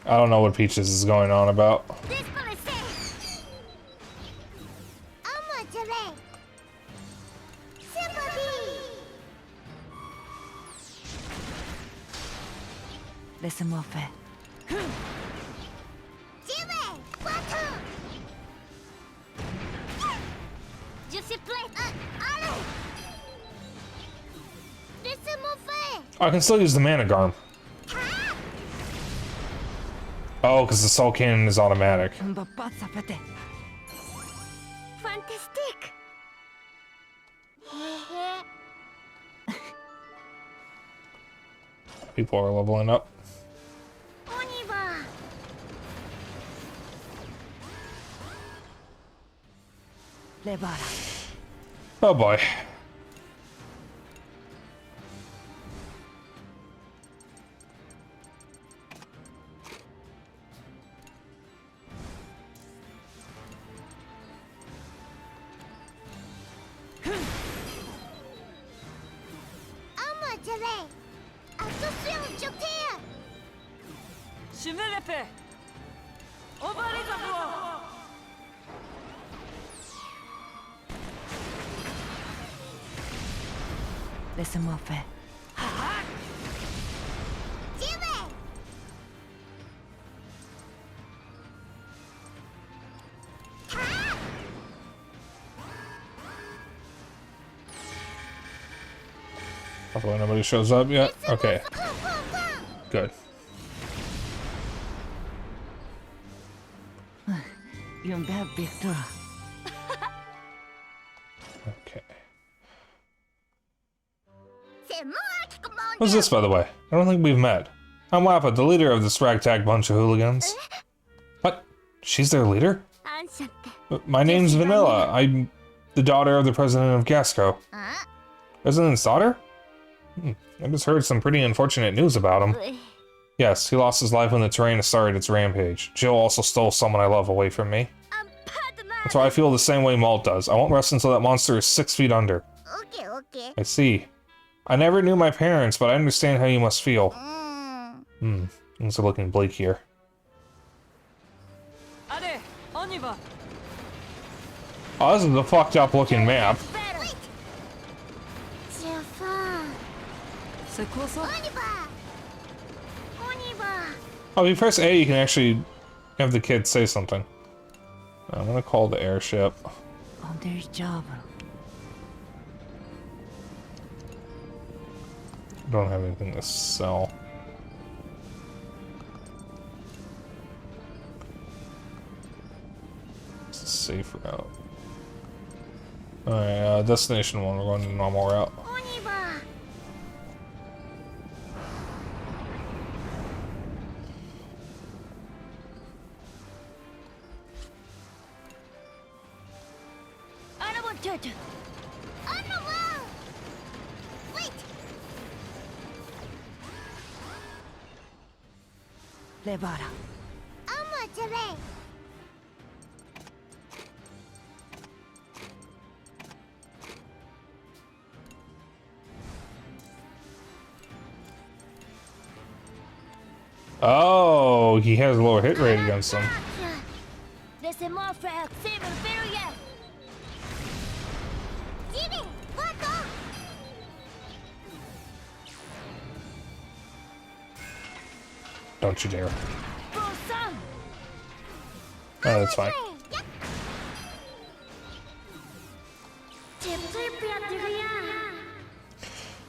don't know what Peaches is going on about. I can still use the mana garm. Oh, because the soul cannon is automatic. Fantastic. People are leveling up. Oh boy. Hopefully nobody shows up yet. Okay. Good. Okay. Who's this, by the way? I don't think we've met. I'm Wappa, the leader of this ragtag bunch of hooligans. What? She's their leader? My name's Vanilla. I'm the daughter of the president of Gasco. President's daughter? I just heard some pretty unfortunate news about him. Yes, he lost his life when the Tyranus started its rampage. Jill also stole someone I love away from me. That's why I feel the same way Malt does. I won't rest until that monster is 6 feet under. I see. I never knew my parents, but I understand how you must feel. Things are looking bleak here. Oh, this is a fucked up looking map. Oh, if you press A, you can actually have the kid say something. I'm gonna call the airship. Don't have anything to sell. It's a safe route. Alright, destination 1, we're going the normal route. Oh, he has a lower hit rate against them. Don't you dare. Oh, that's fine.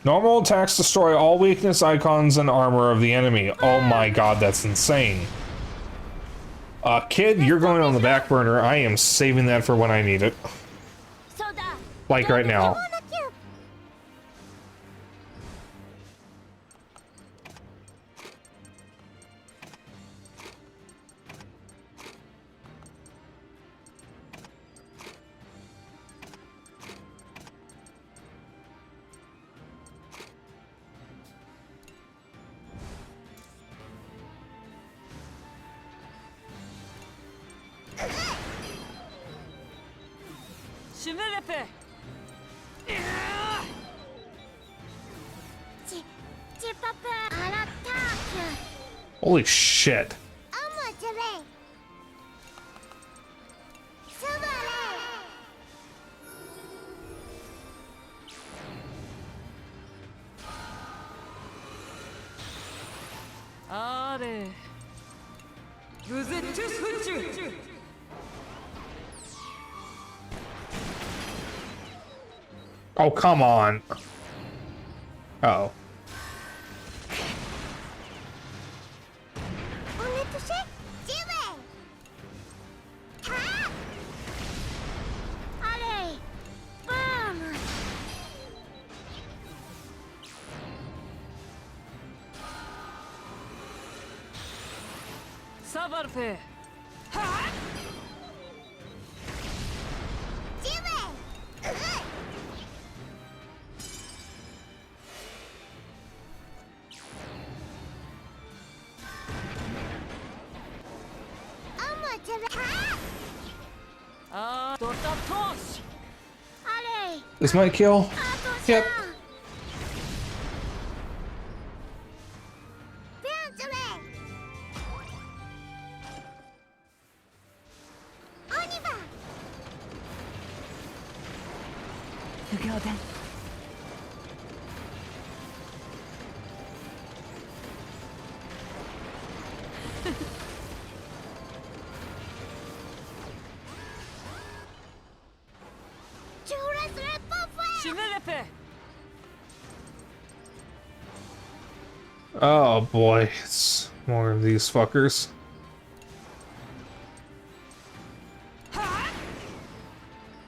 Normal attacks destroy all weakness icons and armor of the enemy. Oh my god, that's insane. Kid, you're going on the back burner. I am saving that for when I need it. Like right now. Holy shit. Oh, come on. Uh-oh. This might kill. Yep. Oh boy, it's more of these fuckers.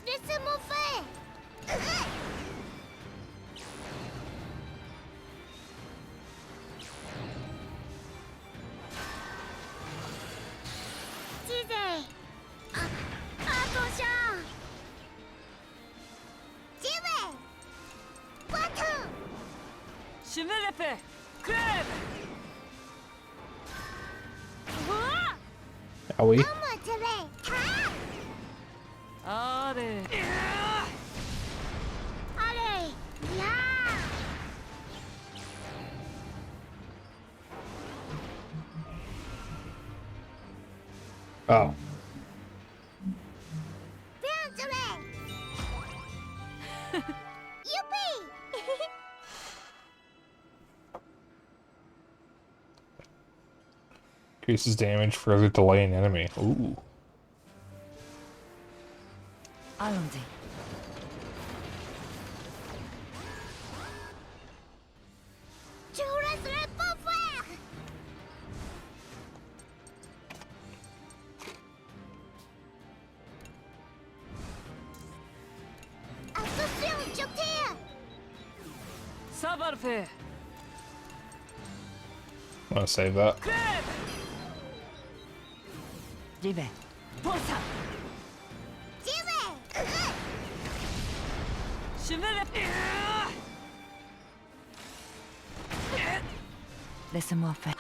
Laissez-moi faire. Disais. Attention. J'y vais. Partout. Chemin l'épée. Crève. Are we? Comment tu vais? Allez. Allez, viens. Oh. Viens, tu vais. Youpi. Increases damage, further delay an enemy. Ooh. Allons-y. Tu laisserais pas faire. Attention, je tire. Ça va le faire. I'm gonna save that. Crève. J'y vais. Pour ça. J'y vais. Chemin l'épée. Laissez-moi faire.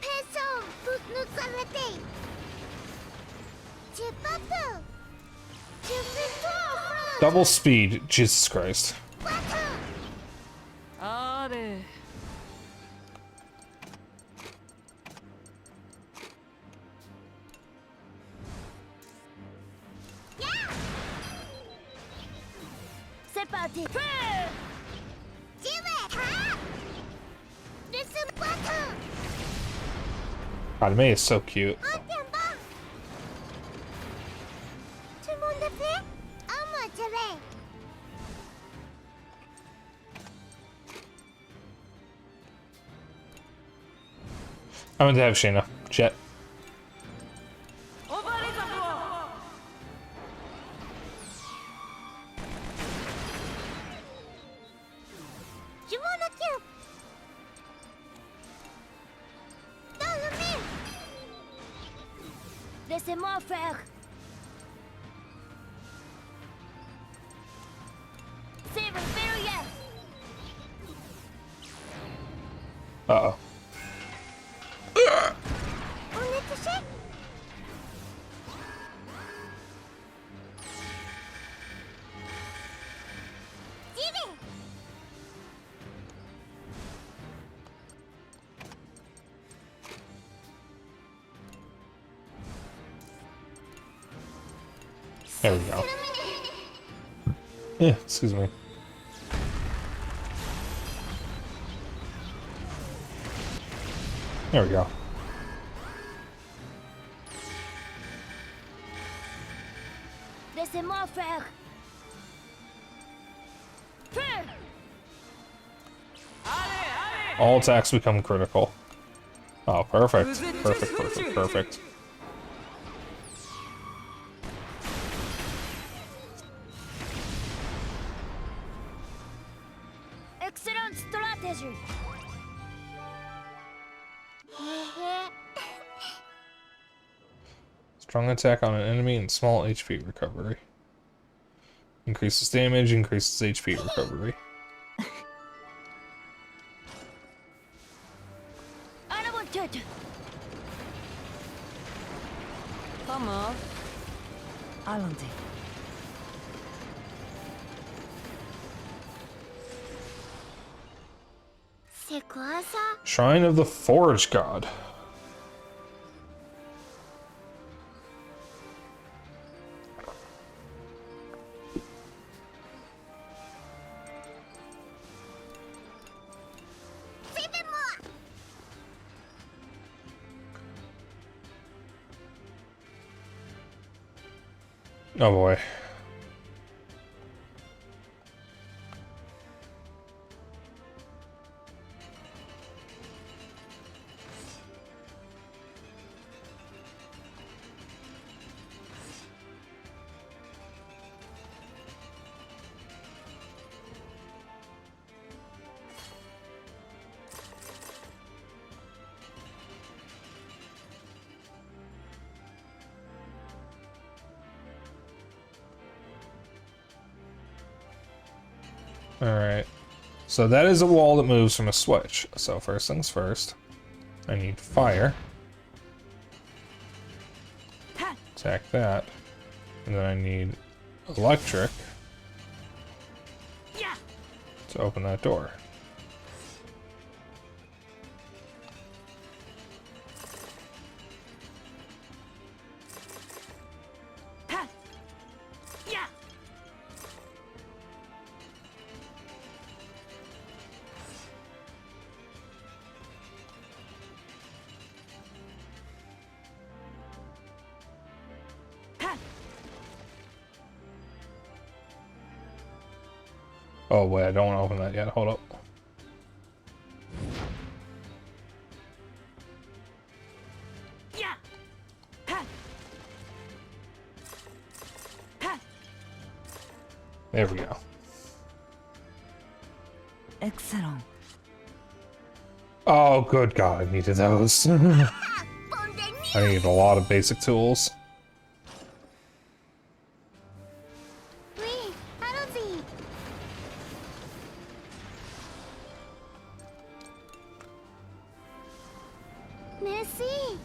Personne peut nous arrêter. J'ai pas peur. Je fais tout. Double speed, Jesus Christ. Allez. C'est parti. J'y vais. Laissez-moi tout. God, May is so cute. On tient bon. Tout le monde est prêt? À moi, je vais. I'm going to have Shayna. Jet. On va les avoir. Je m'en occupe. Dans le mur. Laissez-moi faire. C'est verrouillé. Uh-oh. On est touché. J'y vais. There we go. Yeah, excuse me. There we go. Laissez-moi faire. Feu. All attacks become critical. Oh, perfect. Perfect, perfect, perfect. Excellent strategy. Strong attack on an enemy and small HP recovery. Increases damage, increases HP recovery. À la bonne tête. Pas mort. Allons-y. C'est quoi ça? Shrine of the Forge God. Suivez-moi. Oh boy. Alright. So that is a wall that moves from a switch. So first things first. I need fire. Attack that. And then I need electric to open that door. Oh wait, I don't want to open that yet. Hold up. There we go. Excellent. Oh, good God, I needed those. I need a lot of basic tools. Oui, allons-y. Merci.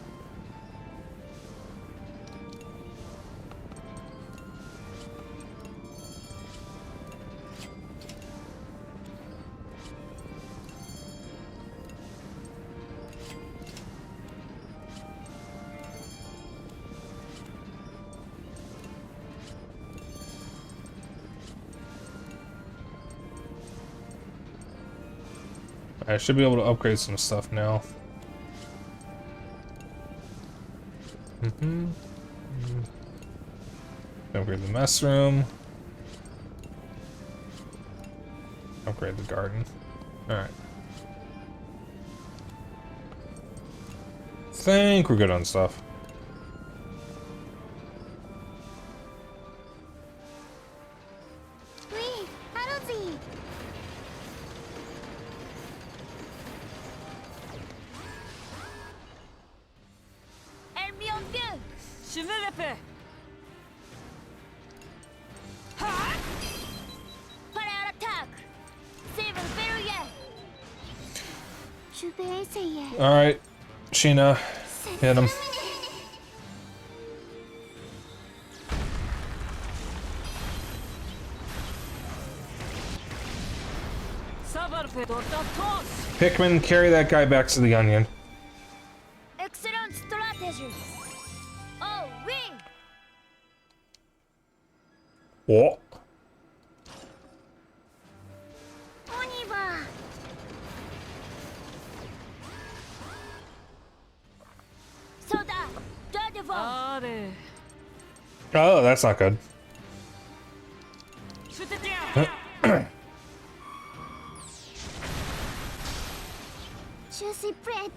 I should be able to upgrade some stuff now. Upgrade the mess room. Upgrade the garden. Alright. Think we're good on stuff. Oui, allons-y. Ennemi en vue. Je veux l'épée. Prêt à l'attaque. C'est verrouillé. Je vais essayer. Alright, Sheena, hit him. Ça va le faire. Dans ta tosse. Pikmin, carry that guy back to the onion. Excellente stratégie. Oh oui. Oh. On y va. Soldat, deux devant. Allez. Oh, that's not good. Je te tiens. Je suis prête.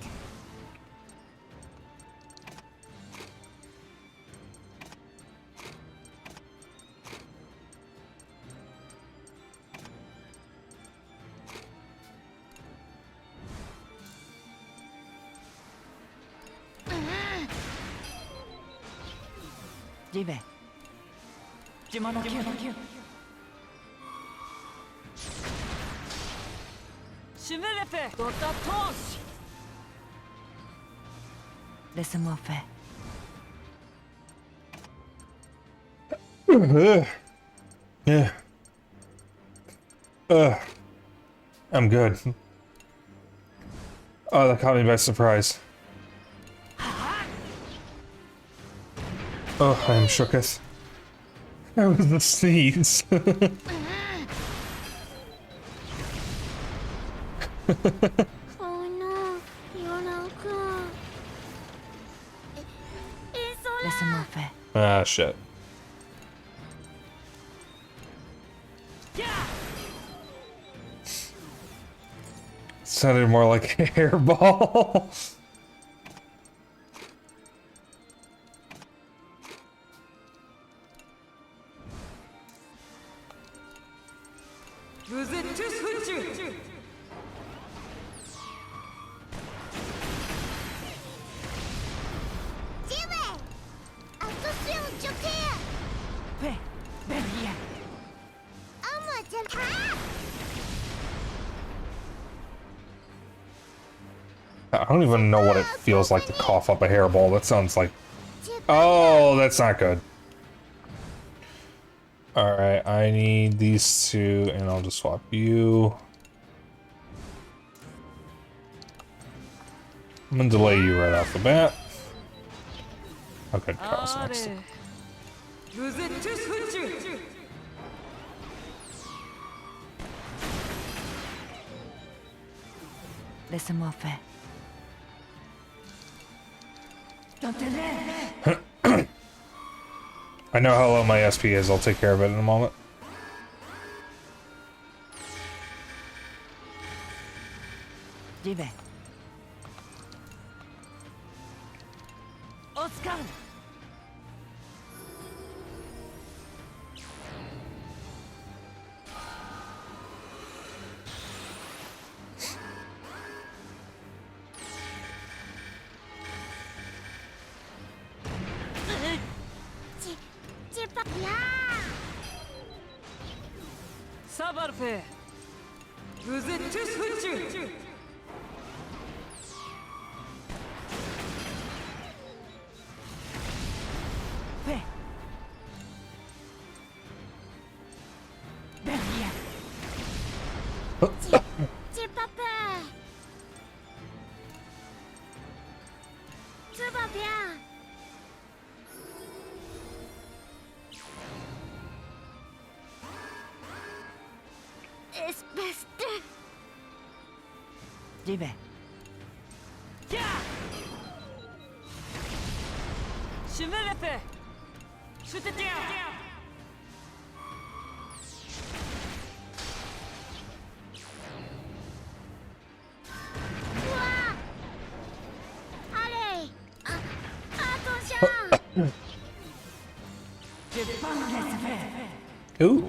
J'y vais. Je m'en occupe. Je veux l'épée. Dans ta tosse. Laisse-moi faire. Yeah. I'm good. Oh, that caught me by surprise. Oh, I am shooketh. That was the sneeze. Oh non, il y en a encore. Ils sont là. Laisse-moi faire. Ah, shit. Sounded more like a hairball. Vous êtes tous foutus. J'y vais. Attention, Joker. Paix. Berrière. Ah, moi, j'aime. Ah! don't even know what it feels like to cough up a hairball. That sounds like... Oh, that's not good. Alright, I need these two, and I'll just swap you. I'm gonna delay you right off the bat. Okay, Kyle's next. Laisse-moi faire. I know how low my SP is, I'll take care of it in a moment. J'y vais. Oscar. J'ai pas bien. Ça va le faire. Vous êtes tous foutus. Fais. Derrière. J'ai pas peur. Tout va bien. Espèce de... J'y vais. Je me le fais. Je te tiens. Toi. Allez. Attention. Je vais pas me laisser faire. Ooh.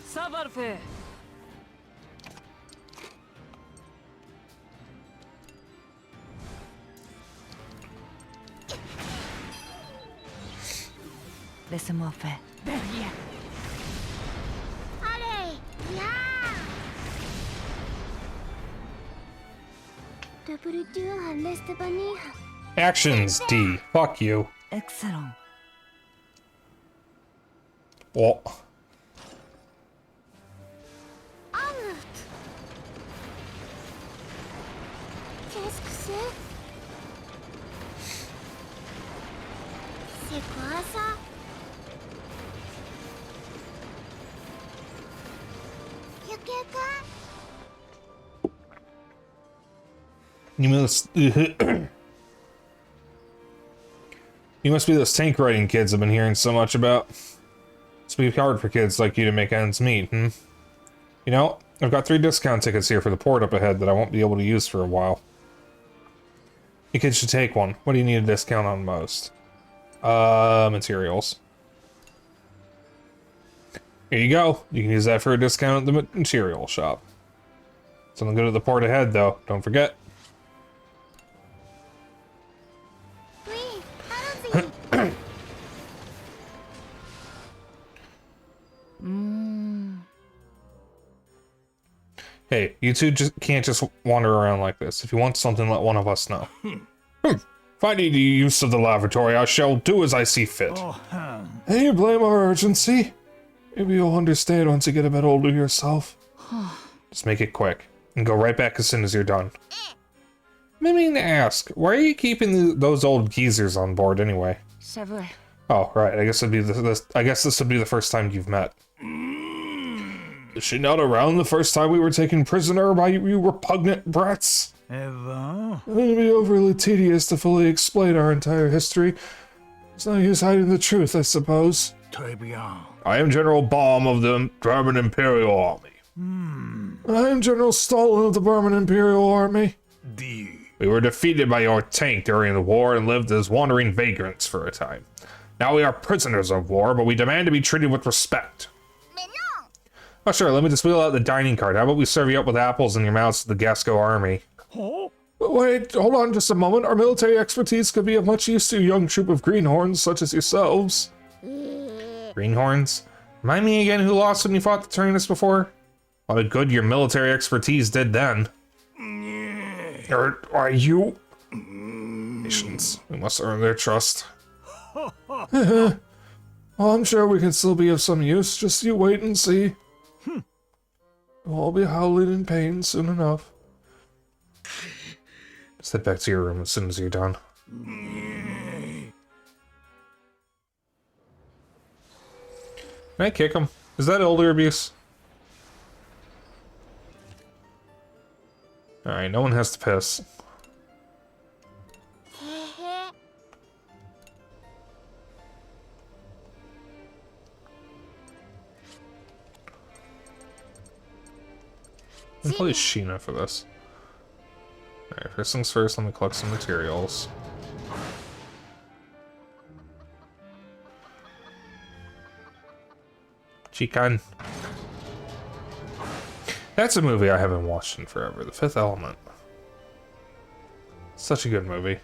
Ça va le faire. Laisse-moi faire. Derrière. Allez. Bien. Double duel unless the bunny. Actions, D. Fuck you. Excellent. Well... Qu'est-ce que c'est? C'est quoi ça? Y'a quelqu'un? You must... You must be those tank riding kids I've been hearing so much about. It's be hard for kids like you to make ends meet, hmm? You know, I've got 3 discount tickets here for the port up ahead that I won't be able to use for a while. You kids should take one. What do you need a discount on most? Materials. Here you go. You can use that for a discount at the material shop. Something good at the port ahead, though. Don't forget. Oui, allons-y. Hey, you two just can't just wander around like this. If you want something, let one of us know. If I need the use of the lavatory, I shall do as I see fit. Hey, you blame our urgency? Maybe you'll understand once you get a bit older yourself. Just make it quick, and go right back as soon as you're done. I mean to ask, why are you keeping those old geezers on board anyway? C'est vrai. Oh, right. I guess it'd be I guess this would be the first time you've met. Is she not around the first time we were taken prisoner by you repugnant brats? It would be overly tedious to fully explain our entire history. There's no use hiding the truth, I suppose. I am General Baum of the German Imperial Army. I am General Stalin of the German Imperial Army. We were defeated by your tank during the war and lived as wandering vagrants for a time. Now we are prisoners of war, but we demand to be treated with respect. Mais non! Oh sure, let me just wheel out the dining cart. How about we serve you up with apples in your mouths to the Gasco army? But wait, hold on just a moment. Our military expertise could be of much use to a young troop of greenhorns such as yourselves. Greenhorns? Remind me again who lost when you fought the Tyrannus before? Well, good your military expertise did then. Are you... Patience. We must earn their trust. Well, I'm sure we can still be of some use. Just you wait and see. We'll all be howling in pain soon enough. Just head back to your room as soon as you're done. Can I kick him? Is that elder abuse? Alright, no one has to piss. I'll play Sheena for this. Alright, first things first, let me collect some materials. Chikan. That's a movie I haven't watched in forever. The Fifth Element. Such a good movie.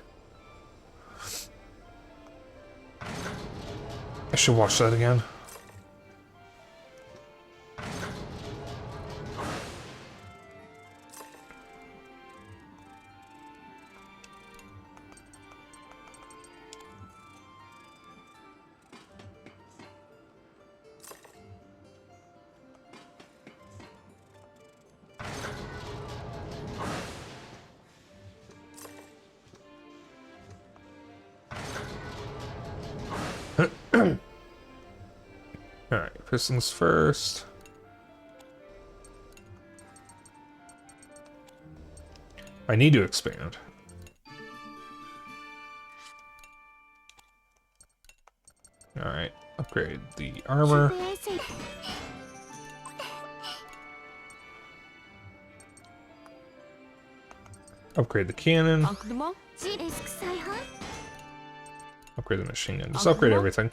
I should watch that again. Alright, first things first. I need to expand. Alright, upgrade the armor. Upgrade the cannon. Upgrade the machine gun. Just upgrade everything.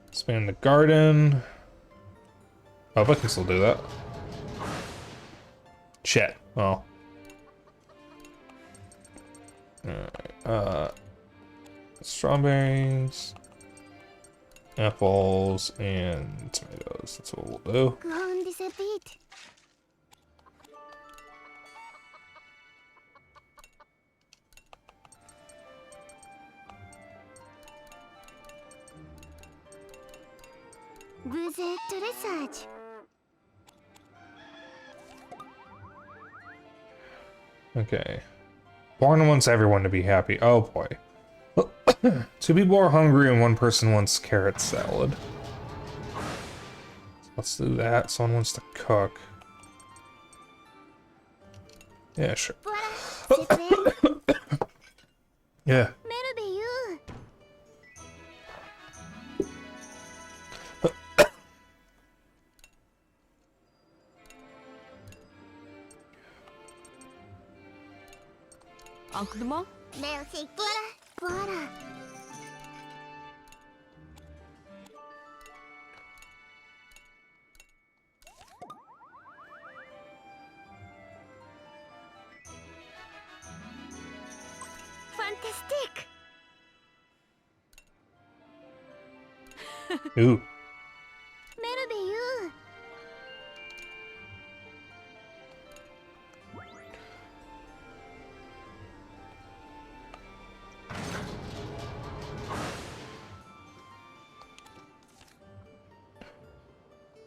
Expand the garden. Oh, I can still do that. Shit. Well. Alright, strawberries, apples, and tomatoes. That's what we'll do. Okay. Barn wants everyone to be happy. Oh boy. Two people are hungry and one person wants carrot salad. Let's do that. Someone wants to cook. Yeah, sure. Yeah. Fantastic! Ooh.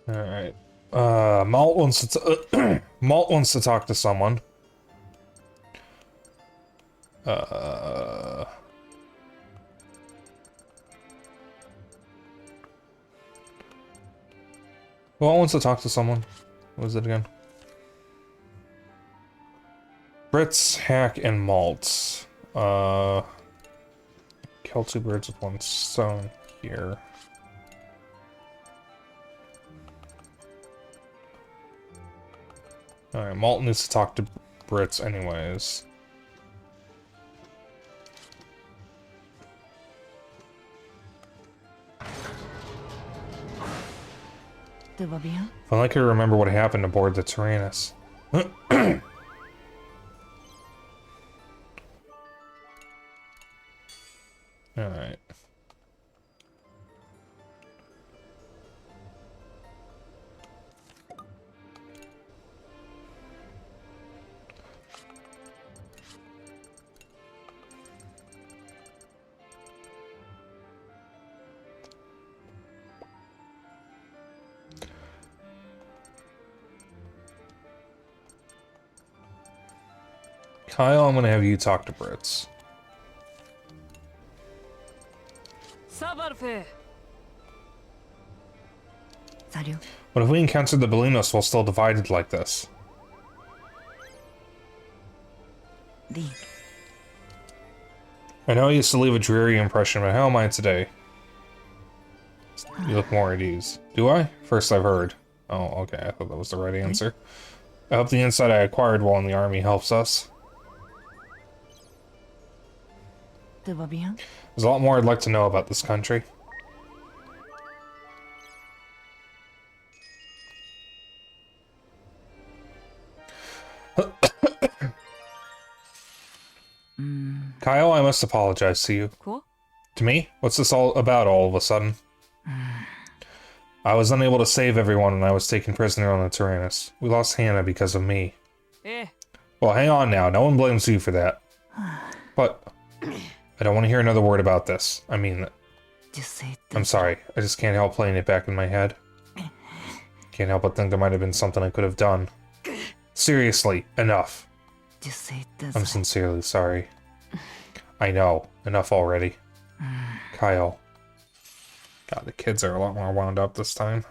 Alright. Malt wants to Malt wants to talk to someone. Malt wants to talk to someone. What was it again? Brits, Hack, and Malt. Kill two birds with one stone here. Alright, Malt needs to talk to Brits anyways. If only I could remember what happened aboard the Tyrannus. Alright. Kyle, I'm gonna have you talk to Brits. サバルフェ Salut. What if we encountered the Belinos while still divided like this? Dean. I know I used to leave a dreary impression, but how am I today? You look more at ease. Do I? First I've heard. Oh, okay, I thought that was the right answer. I hope the insight I acquired while in the army helps us. Tout va bien? There's a lot more I'd like to know about this country. Kyle, I must apologize to you. こ To me? What's this all about all of a sudden? I was unable to save everyone when I was taken prisoner on the Tyrannus. We lost Hannah because of me. え Well, hang on now. No one blames you for that. But I don't want to hear another word about this. I mean, Just say it. I'm sorry. I just can't help playing it back in my head. Can't help but think there might have been something I could have done. Seriously, enough. Just say it. I'm sincerely sorry. I know. Enough already. Kyle. God, the kids are a lot more wound up this time.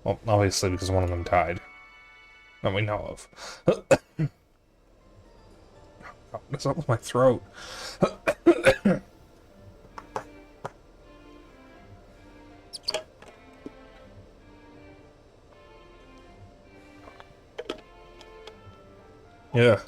Well, obviously because one of them died. That we know of. What is up with my throat? Yeah.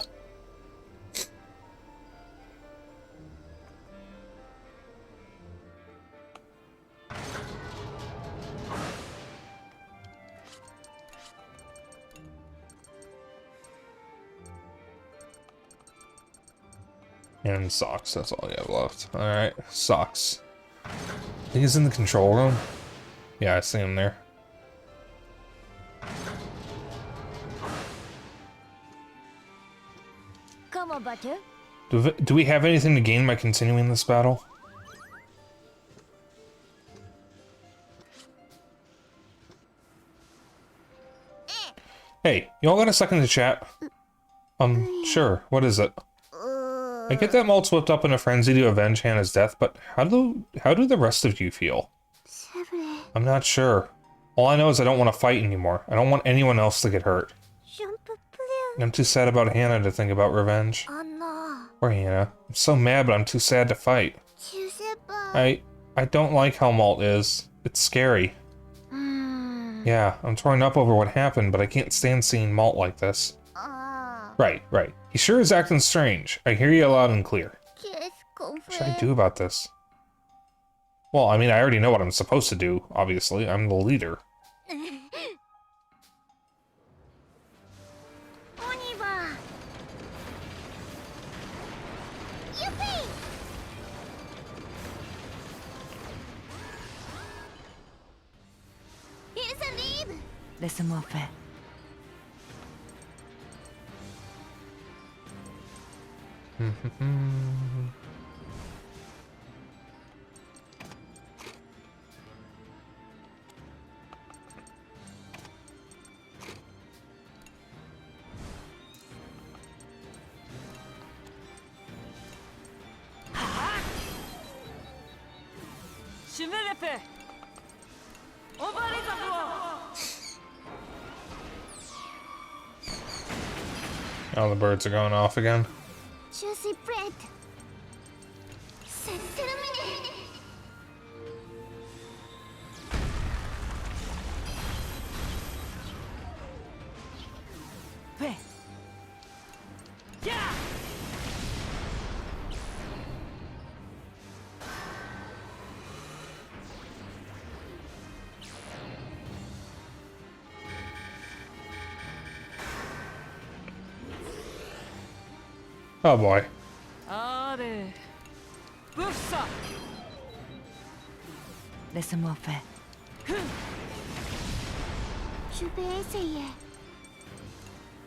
And socks, that's all you have left. Alright, socks. I think he's in the control room. Yeah, I see him there. Comment vas-tu? Do we have anything to gain by continuing this battle? Hey, you all got a second to chat? Sure. What is it? I get that Malt's whipped up in a frenzy to avenge Hannah's death, but how do the rest of you feel? C'est vrai. I'm not sure. All I know is I don't want to fight anymore. I don't want anyone else to get hurt. Je ne peux plus. I'm too sad about Hannah to think about revenge. Oh non. Poor Hannah. I'm so mad, but I'm too sad to fight. Tu sais pas. I don't like how Malt is. It's scary. Yeah, I'm torn up over what happened, but I can't stand seeing Malt like this. Ah. Right. He sure is acting strange. I hear you loud and clear. Qu'est-ce qu'on What should I fait? do about this? Well, I mean, I already know what I'm supposed to do, obviously. I'm the leader. On y va. Youpi! Ils arrivent. Laisse-moi faire. Je me le fais. On va les avoir. Oh, the birds are going off again. Je suis prête. C'est terminé. Fais. Yeah. Oh boy. あれ Bufsa. Laisse-moi faire. Je vais essayer.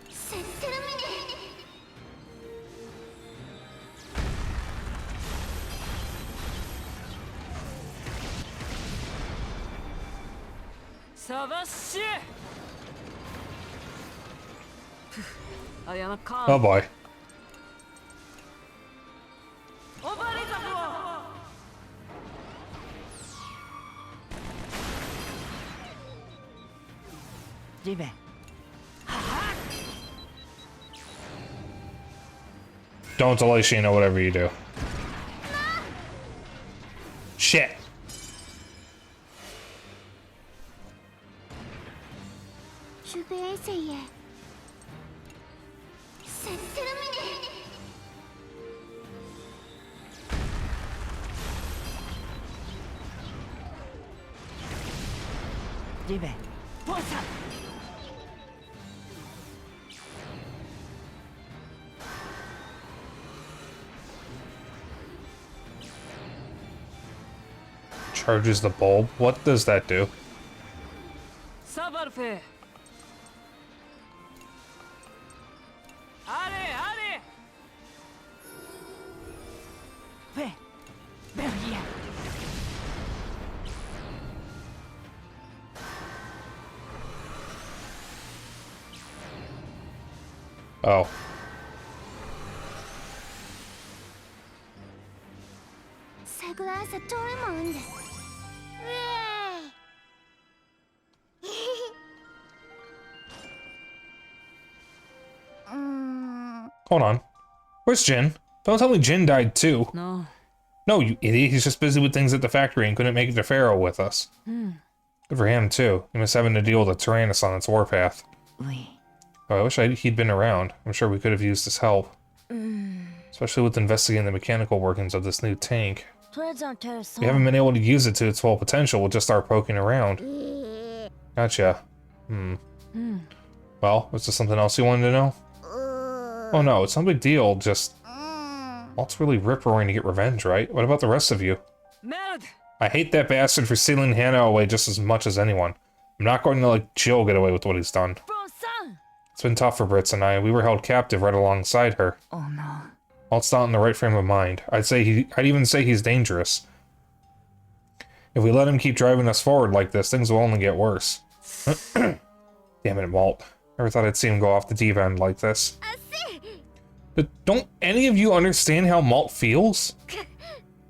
C'est terminé. Ça va chier. Ayana calm. Oh boy. J'y vais. Don't delay Sheena, whatever you do. Shit. Je vais essayer. C'est terminé. J'y vais. Charges the bulb. What does that do? Ça va le faire. Allez, allez. Fais. Derrière. Oh. Ça glace à tout le monde. Hold on. Where's Jin? Don't tell me Jin died too. No. No, you idiot. He's just busy with things at the factory and couldn't make it to Pharaoh with us. Good for him, too. He must having to deal with a Tyrannus on its warpath. Oui. Oh, I wish he'd been around. I'm sure we could have used his help. Especially with investigating the mechanical workings of this new tank. Très intéressant. We haven't been able to use it to its full potential. We'll just start poking around. Gotcha. Well, was there something else you wanted to know? Oh no, it's no big deal, just... Walt's really rip-roaring to get revenge, right? What about the rest of you? Merde. I hate that bastard for stealing Hannah away just as much as anyone. I'm not going to let Jill get away with what he's done. Bon sang. It's been tough for Brits and I. We were held captive right alongside her. Oh no. Walt's not in the right frame of mind. I'd even say he's dangerous. If we let him keep driving us forward like this, things will only get worse. Damn it, Walt. Never thought I'd see him go off the deep end like this. But don't any of you understand how Malt feels?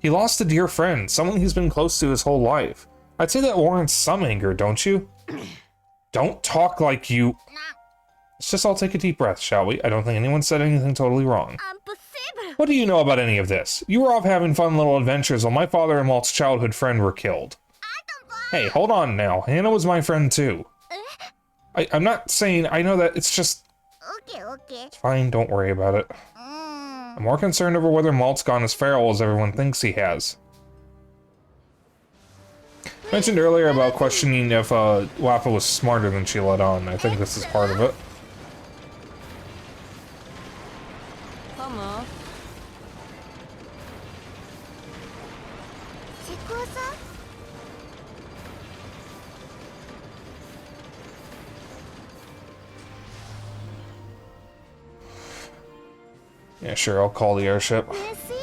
He lost a dear friend, someone he's been close to his whole life. I'd say that warrants some anger, don't you? Don't talk like you... Let's just all take a deep breath, shall we? I don't think anyone said anything totally wrong. Impossible. What do you know about any of this? You were off having fun little adventures while my father and Malt's childhood friend were killed. Hey, hold on now. Hannah was my friend too. I'm not saying I know that, it's just... Okay. Fine, don't worry about it. I'm more concerned over whether Malt's gone as feral as everyone thinks he has. Mentioned earlier about questioning if Wappa was smarter than she let on. I think this is part of it. Come on. C'est quoi ça? Yeah, sure, I'll call the airship. Merci.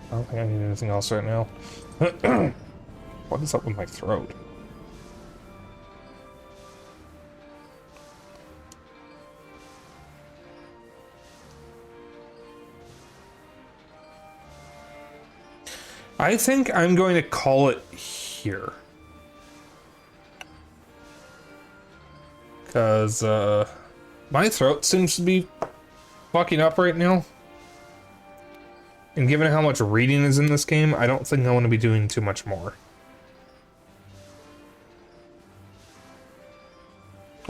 I don't think I need anything else right now. What is up with my throat? I think I'm going to call it here. Because, my throat seems to be fucking up right now. And given how much reading is in this game, I don't think I want to be doing too much more.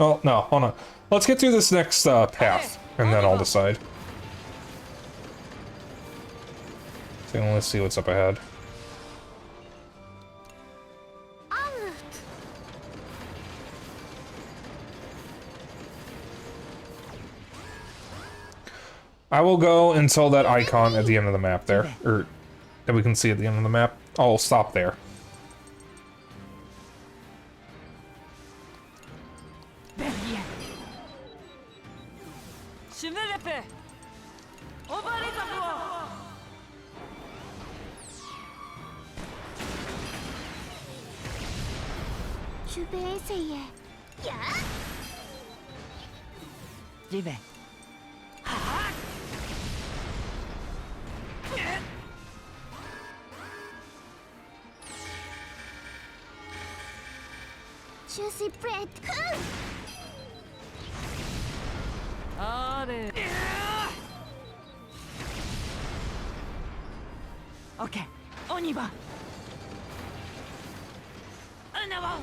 Oh, no, hold on. Let's get through this next path, and then I'll decide. So let's see what's up ahead. I will go until that icon at the end of the map there, or that we can see at the end of the map. I'll stop there. Derrière. シュメレペオバリザブを Je vais essayer. Ya. J'y vais. Je suis prête. あれ Ok, on y va. En avant.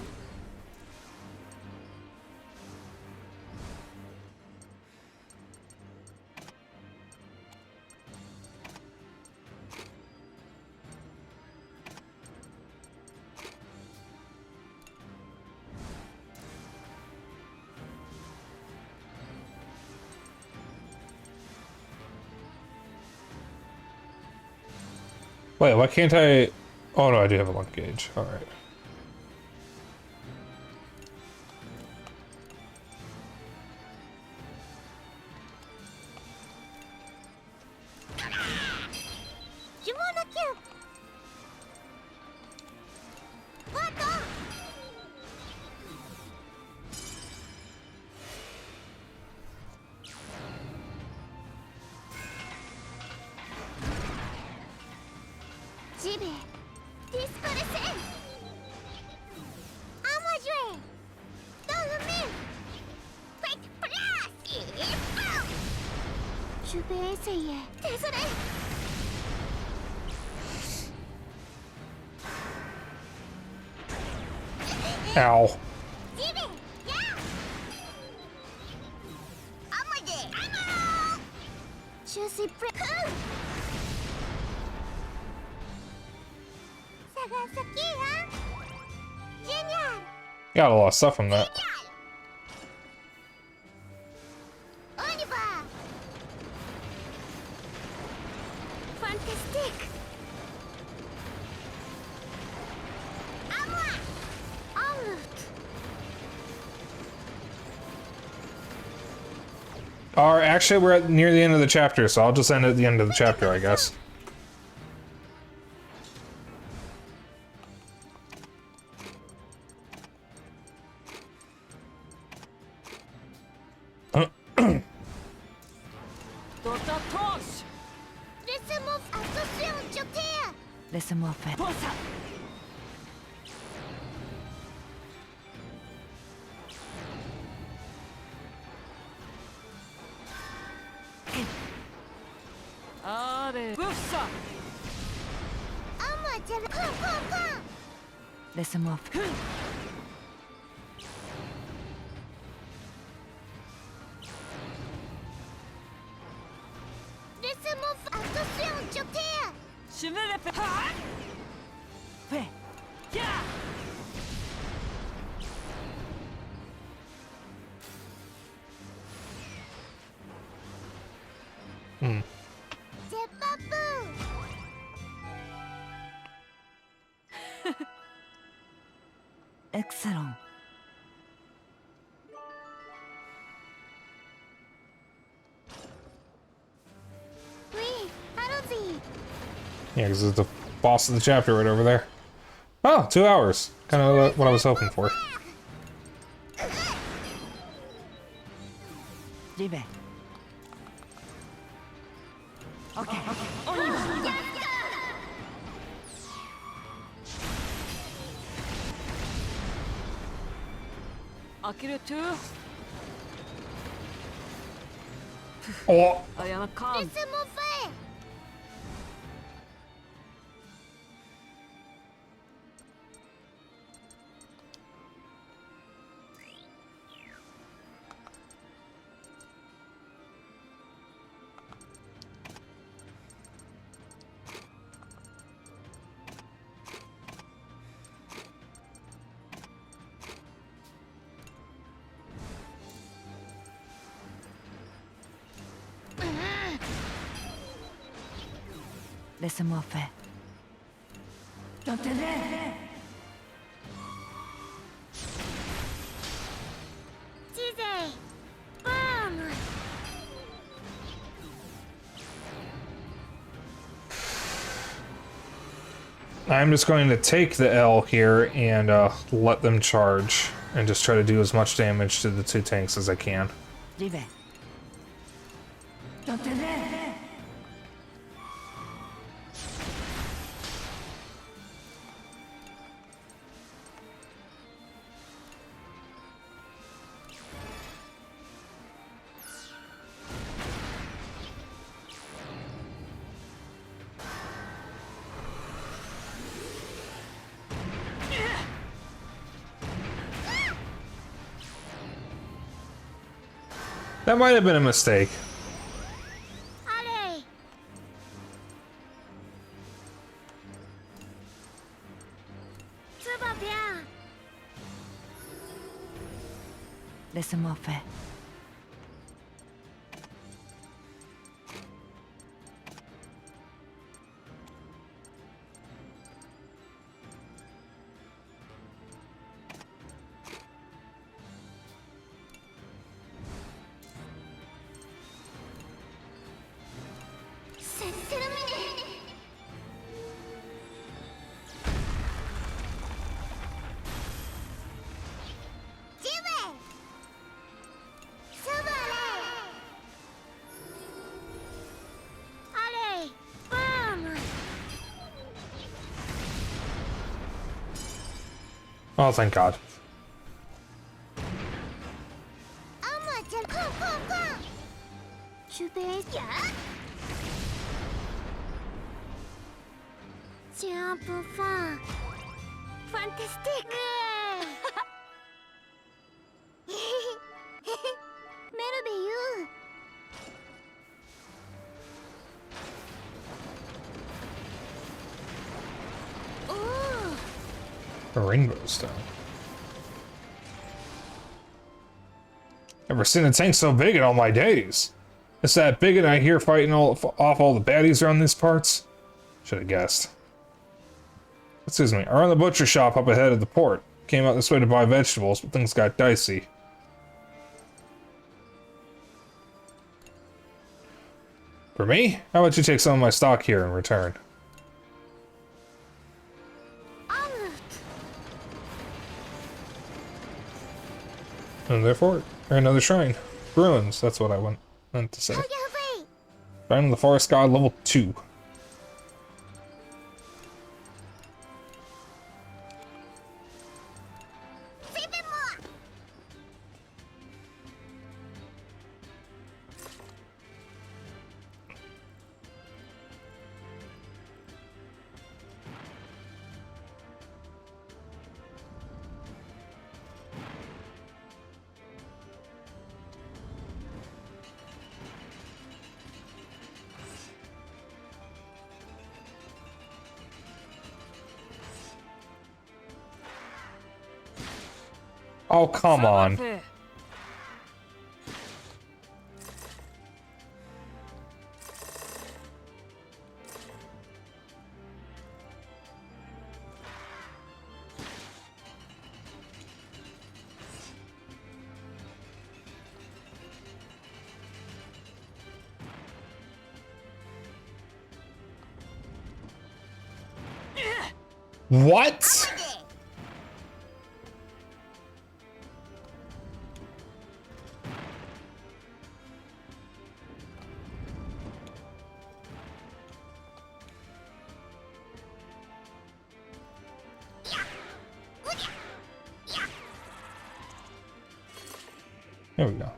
Wait, why can't I... Oh no, I do have a luck gauge. Alright. Je m'en occupe. Va-t'en. J'y vais. Disparaissez. À moi jouer. Dans le mille. Quick place. Et pow. Je vais essayer. Désolé. Ow. J'y vais. Yeah. À moi jouer. À moi. Je suis prêt. Sagasaki, hein? Génial. Got a lot of stuff from that. On y va. Fantastique. À moi. En route. Or actually, we're at near the end of the chapter, so I'll just end at the end of the chapter, I guess. Dota Tosh Laissez-moi. Attention, je tire. Laisse-moi faire. Pour çaあれブッサ À moi, je vais. Cours. Laisse-moi faire. Laissez-moi. Attention, je tire. シュメレペは Fais. っや C'est pas beau. Excellent. Oui, allons-y. Yeah, because it's the boss of the chapter right over there. Oh, 2 hours. Kind of what I was hoping for. J'y vais. Ok, on y va. 開けるトゥ Oh, I am a calm Laissez-moi faire. Laisse-moi faire. Dans tes rêves. チゼボーム I'm just going to take the L here and let them charge and just try to do as much damage to the two tanks as I can. J'y vais. Dans tes rêves. That might have been a mistake. あれ tout va bien Laisse-moi faire. C'est terminé j'y vais ça va aller allez boum Oh, thank God. à moi tiens quoi tu peux c'est un peu fin fantastique merveilleux oh A rainbow stone. Never seen a tank so big in all my days. It's that big and I hear fighting off all the baddies around these parts? Should have guessed. Excuse me, I run the butcher shop up ahead of the port. Came out this way to buy vegetables, but things got dicey. For me? How about you take some of my stock here in return? And therefore, another shrine. Ruins, that's what I meant to say. regardez Shrine of the Forest God, level 2. suivez-moi Oh, come on. Parfait. What? There we go.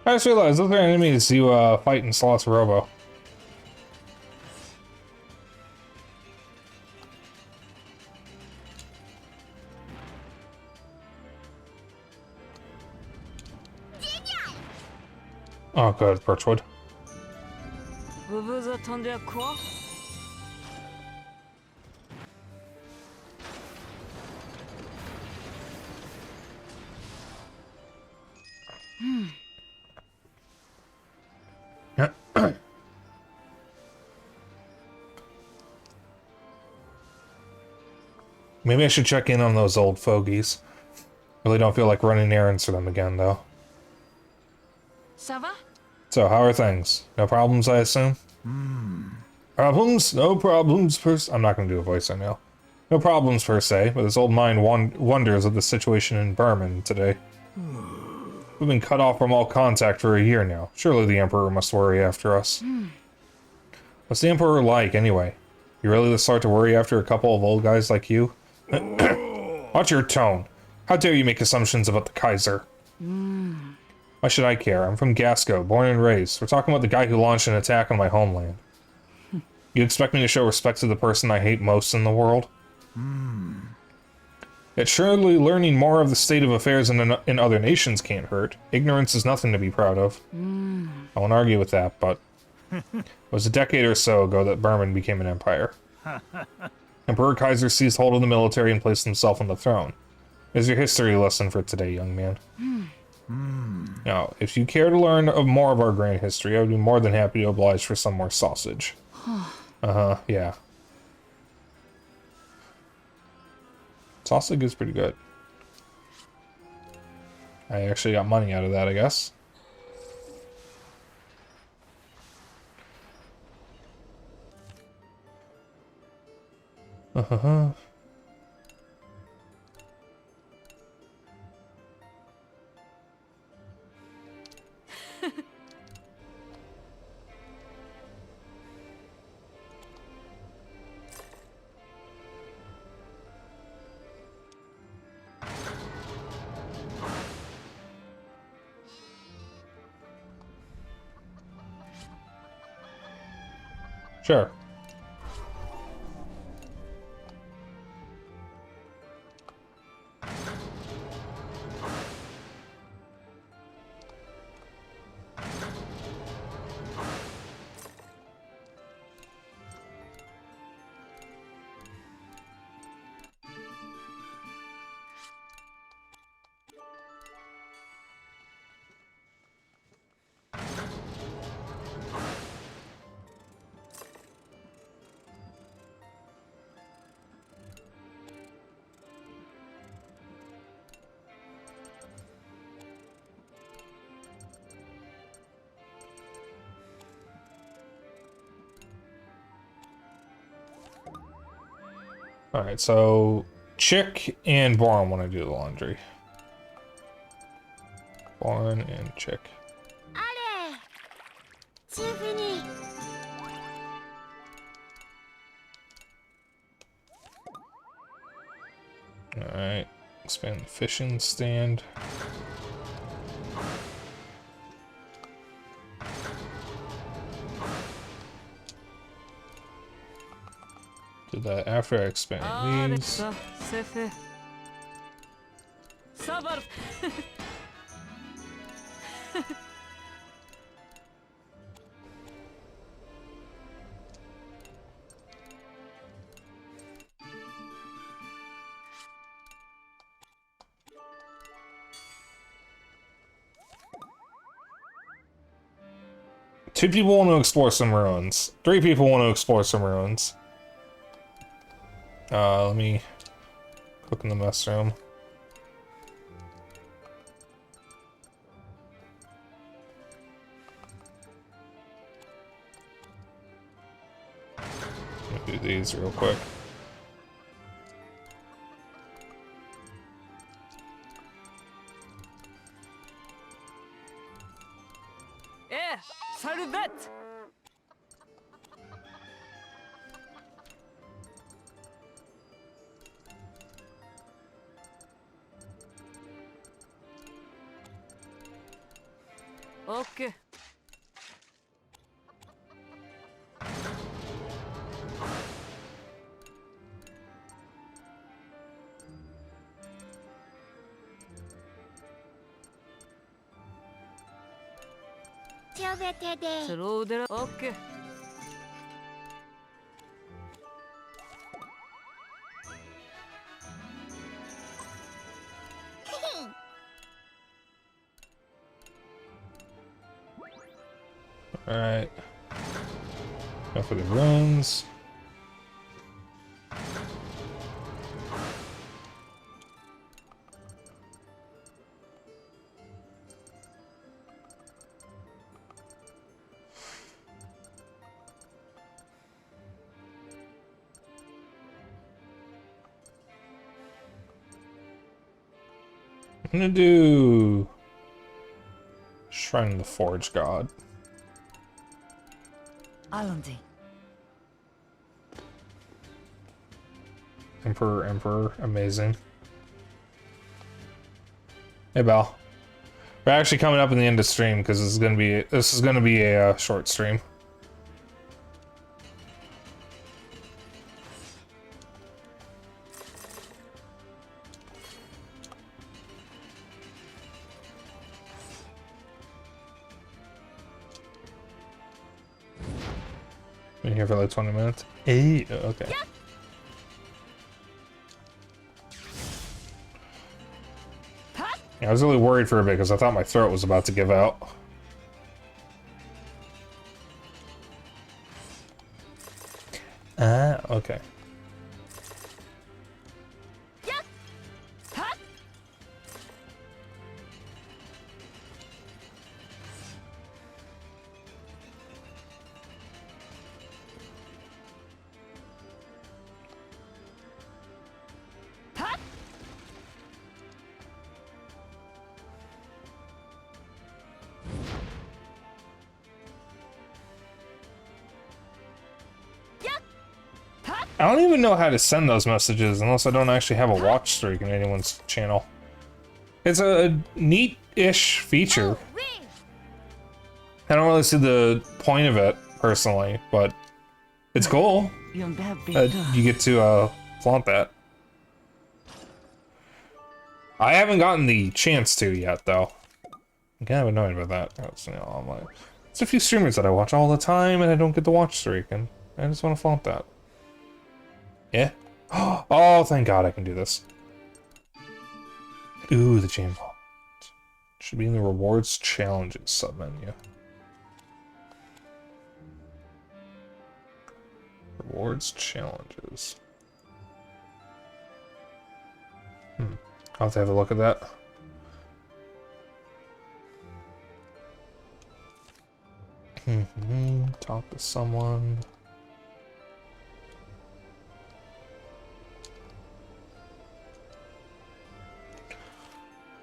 I just realized those are enemies you fight in Slots Robo. Oh, good, Birchwood. Vous vous attendez à quoi? Maybe I should check in on those old fogies. Really don't feel like running errands for them again, though. Ça va? So, how are things? No problems, I assume? Problems? No problems per se. I'm not going to do a voice right now. No problems per se, but his old mind wonders of the situation in Berman today. We've been cut off from all contact for a year now. Surely the Emperor must worry after us. What's the Emperor like, anyway? You really the sort to worry after a couple of old guys like you? Watch your tone. How dare you make assumptions about the Kaiser? Why should I care? I'm from Gasco, born and raised. We're talking about the guy who launched an attack on my homeland. You expect me to show respect to the person I hate most in the world? Yet surely learning more of the state of affairs in other nations can't hurt. Ignorance is nothing to be proud of. I won't argue with that, but it was a decade or so ago that Berman became an empire. Emperor Kaiser seized hold of the military and placed himself on the throne. Here's your history lesson for today, young man. Now, if you care to learn more of our grand history, I would be more than happy to oblige for some more sausage. Yeah. Sausage is pretty good. I actually got money out of that, I guess. Sure. Alright, so Chick and Bourne want to do the laundry. Bourne and Chick. あれチーフに Alright, expand the fishing stand. Do that after I expand these. Ça, c'est fait. Ça va. Two people want to explore some ruins. 3 people want to explore some ruins. Let me cook in the mess room. Let me do these real quick. Eh, salut bête. オッケー。ちょべてでスローデラ。オッケー。Alright. Go for the runes. I'm gonna do Shrine of the Forge God. Allons-y. Emperor, amazing. Hey, Bal. We're actually coming up in the end of stream because this is gonna be a short stream. Been here for like 20 minutes. Hey, okay. Yeah, I was really worried for a bit because I thought my throat was about to give out. Okay. I don't even know how to send those messages unless I don't actually have a watch streak in anyone's channel. It's a neat-ish feature. I don't really see the point of it, personally, but it's cool. You get to flaunt that. I haven't gotten the chance to yet, though. I'm kind of annoyed about that. That's, you know, I'm like, it's a few streamers that I watch all the time, and I don't get the watch streak, and I just want to flaunt that. Yeah? Oh, thank God I can do this. Ooh, the chain vault. Should be in the rewards challenges submenu. Rewards challenges. I'll have to have a look at that. Talk to someone.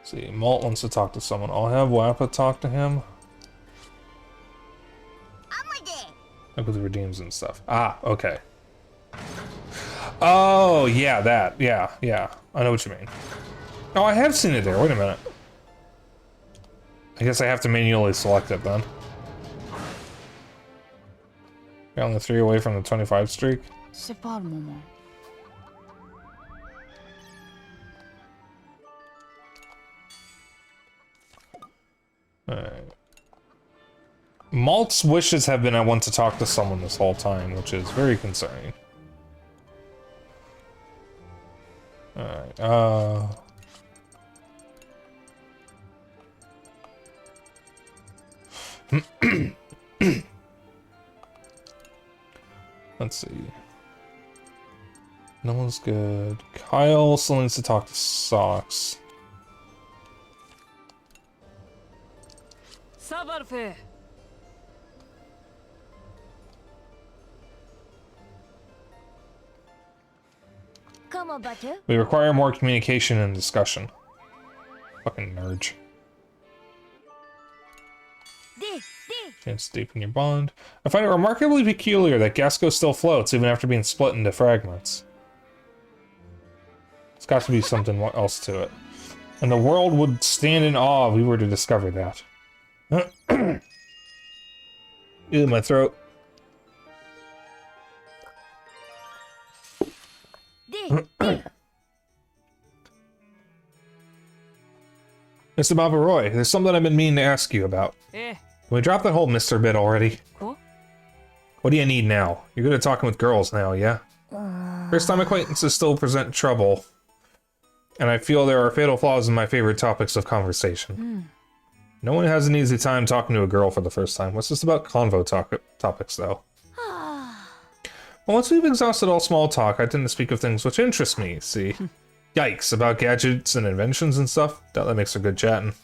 See, Malt wants to talk to someone. I'll have Wappa talk to him. Look at the redeems and stuff. Ah, okay. Oh, yeah, that. Yeah. I know what you mean. Oh, I have seen it there. Wait a minute. I guess I have to manually select it then. We're only 3 away from the 25 streak. C'est pas le moment. Alright. Malt's wishes have been I want to talk to someone this whole time, which is very concerning. Alright, let's see. No one's good. Kyle still needs to talk to Socks. Sabarfe. Comment vas-tu? We require more communication and discussion. Fucking nerd. Chance to deepen your bond. I find it remarkably peculiar that Gasco still floats even after being split into fragments. There's got to be something else to it. And the world would stand in awe if we were to discover that. Ew, my throat. Mr. Bavaroy, there's something I've been meaning to ask you about. Eh. Can we drop that whole Mr. bit already? Cool. What do you need now? You're good at talking with girls now, yeah? First-time acquaintances still present trouble. And I feel there are fatal flaws in my favorite topics of conversation. No one has an easy time talking to a girl for the first time. What's this about convo topics, though? Well, once we've exhausted all small talk, I tend to speak of things which interest me, see? Yikes, about gadgets and inventions and stuff? That makes for good chatting.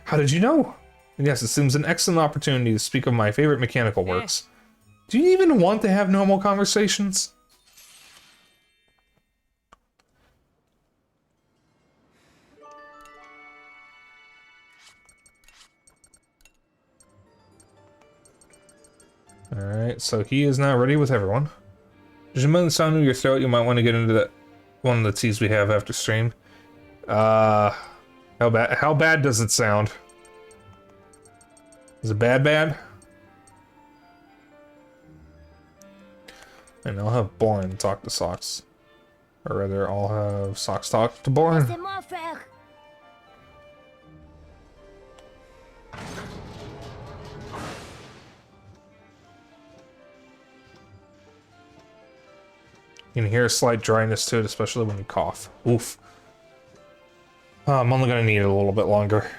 How did you know? And yes, it seems an excellent opportunity to speak of my favorite mechanical works. Do you even want to have normal conversations? Alright, so he is now ready with everyone. Does you mind the sound of your throat? You might want to get into that one of the teas we have after stream. How bad does it sound? Is it bad? And I'll have Borin talk to Socks. Or rather, I'll have Socks talk to Borin. You can hear a slight dryness to it, especially when you cough. Oof. I'm only gonna need it a little bit longer.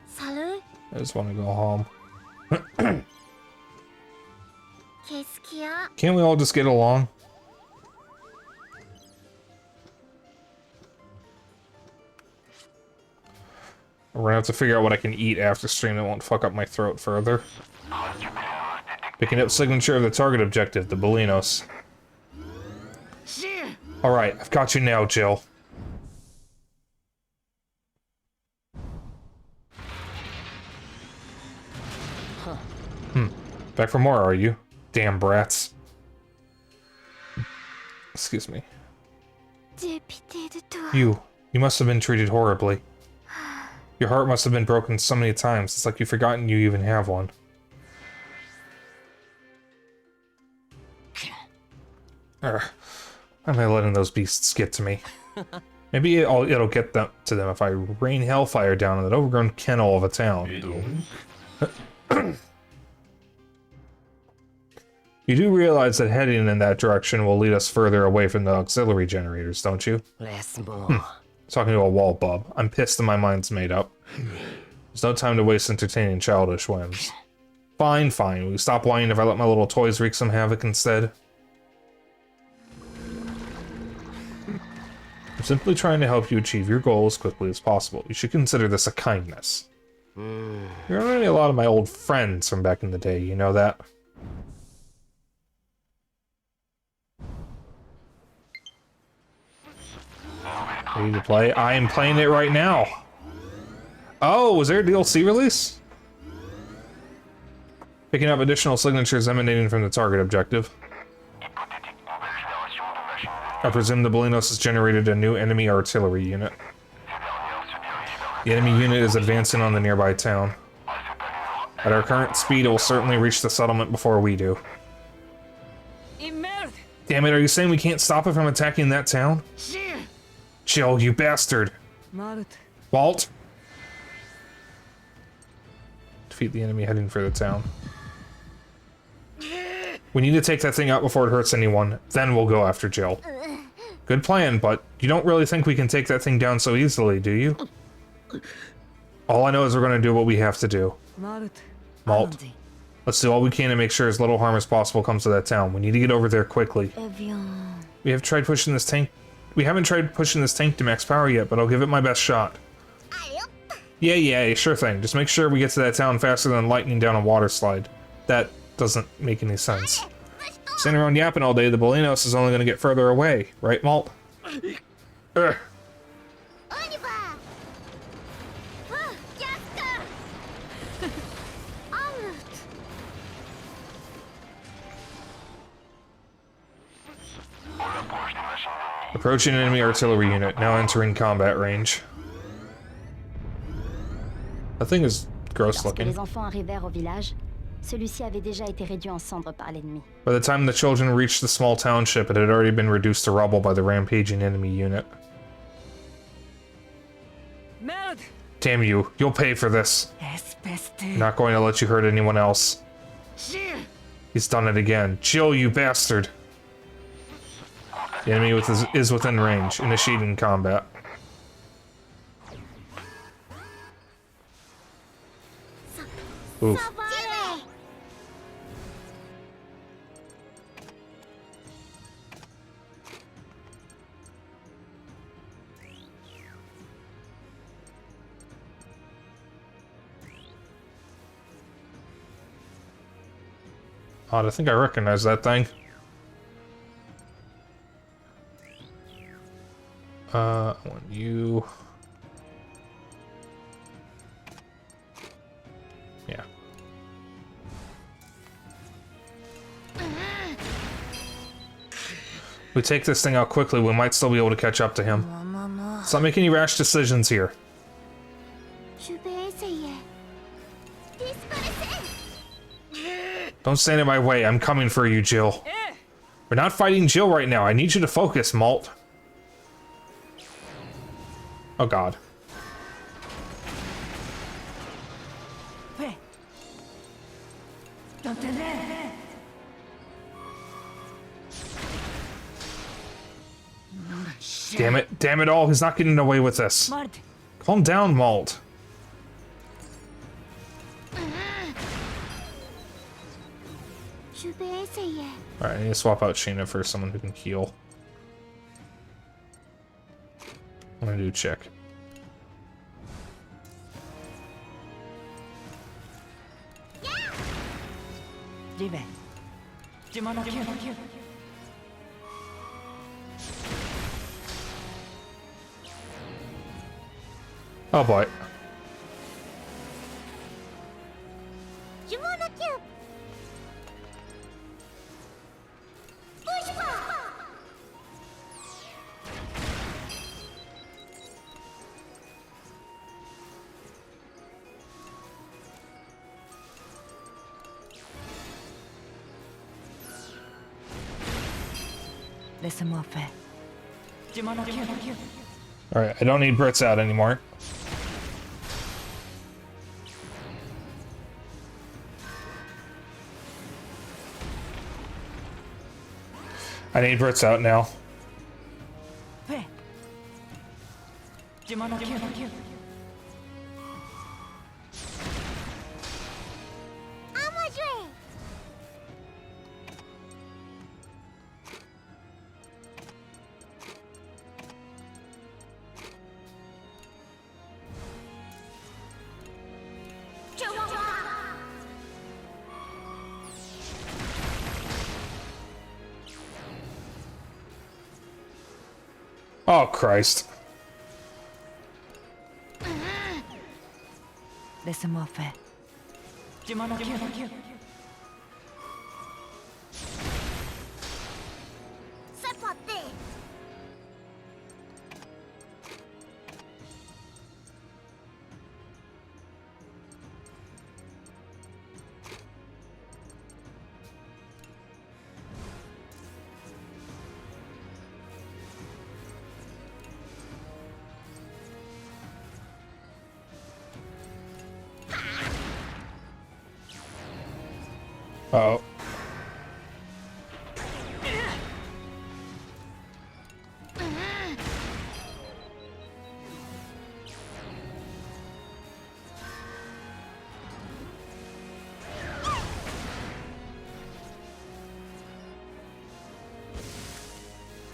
Salut. I just want to go home. Can't we all just get along? We're gonna have to figure out what I can eat after stream that won't fuck up my throat further. Picking up signature of the target objective, the Bolinos. Alright, I've got you now, Jill. Back for more, are you? Damn brats. Excuse me. You must have been treated horribly. Your heart must have been broken so many times, it's like you've forgotten you even have one. Why am I letting those beasts get to me? Maybe it'll get to them if I rain hellfire down on that overgrown kennel of a town. You do realize that heading in that direction will lead us further away from the auxiliary generators, don't you? Talking to a wall bub. I'm pissed and my mind's made up. There's no time to waste entertaining childish whims. Fine. Will you stop whining if I let my little toys wreak some havoc instead? I'm simply trying to help you achieve your goal as quickly as possible. You should consider this a kindness. You're already a lot of my old friends from back in the day, you know that? Ready to play? I am playing it right now. Oh, was there a DLC release? Picking up additional signatures emanating from the target objective. I presume the Bolinos has generated a new enemy artillery unit. The enemy unit is advancing on the nearby town. At our current speed, it will certainly reach the settlement before we do. Damn it, are you saying we can't stop it from attacking that town? Jill, you bastard! Walt? Defeat the enemy heading for the town. We need to take that thing out before it hurts anyone, then we'll go after Jill. Good plan, but you don't really think we can take that thing down so easily, do you? All I know is we're gonna do what we have to do. Malt. Let's do all we can to make sure as little harm as possible comes to that town. We need to get over there quickly. We haven't tried pushing this tank to max power yet, but I'll give it my best shot. Yeah, sure thing. Just make sure we get to that town faster than lightning down a water slide. That doesn't make any sense. Standing around yapping all day, the Bolinos is only going to get further away, right, Malt? Ugh. Approaching enemy artillery unit, now entering combat range. That thing is gross Lorsque looking. les enfants arrivèrent au village, celui-ci avait déjà été réduit en cendres par l'ennemi. By the time the children reached the small township, it had already been reduced to rubble by the rampaging enemy unit. Merde. Damn you, you'll pay for this. Espèce I'm de... not going to let you hurt anyone else. Chien! He's done it again. Jill, you bastard. The enemy is within range, initiating combat. Oof. サバレ Odd, I think I recognize that thing. I want you... Yeah. We take this thing out quickly, we might still be able to catch up to him. Stop making any rash decisions here. シュベーセイへディスパレセ Don't stand in my way, I'm coming for you, Jill. We're not fighting Jill right now, I need you to focus, Malt. Oh god. Fais! Dans tes lèvres! Damn it all, he's not getting away with this. Merde! Calm down, Malt. シュベーセイへ Alright, I need to swap out Sheena for someone who can heal. I'm gonna do check. J'y vais. Je m'en occupe. Oh boy. ジュモノキュープッシュバー Laisse-moi faire. Je m'en occupe. Alright, I don't need Brits out anymore. I need Brits out now. Fais! Je m'en occupe. Amadre Oh, Christ. Laisse-moi faire. Je m'en occupe. C'est parti Uh-oh.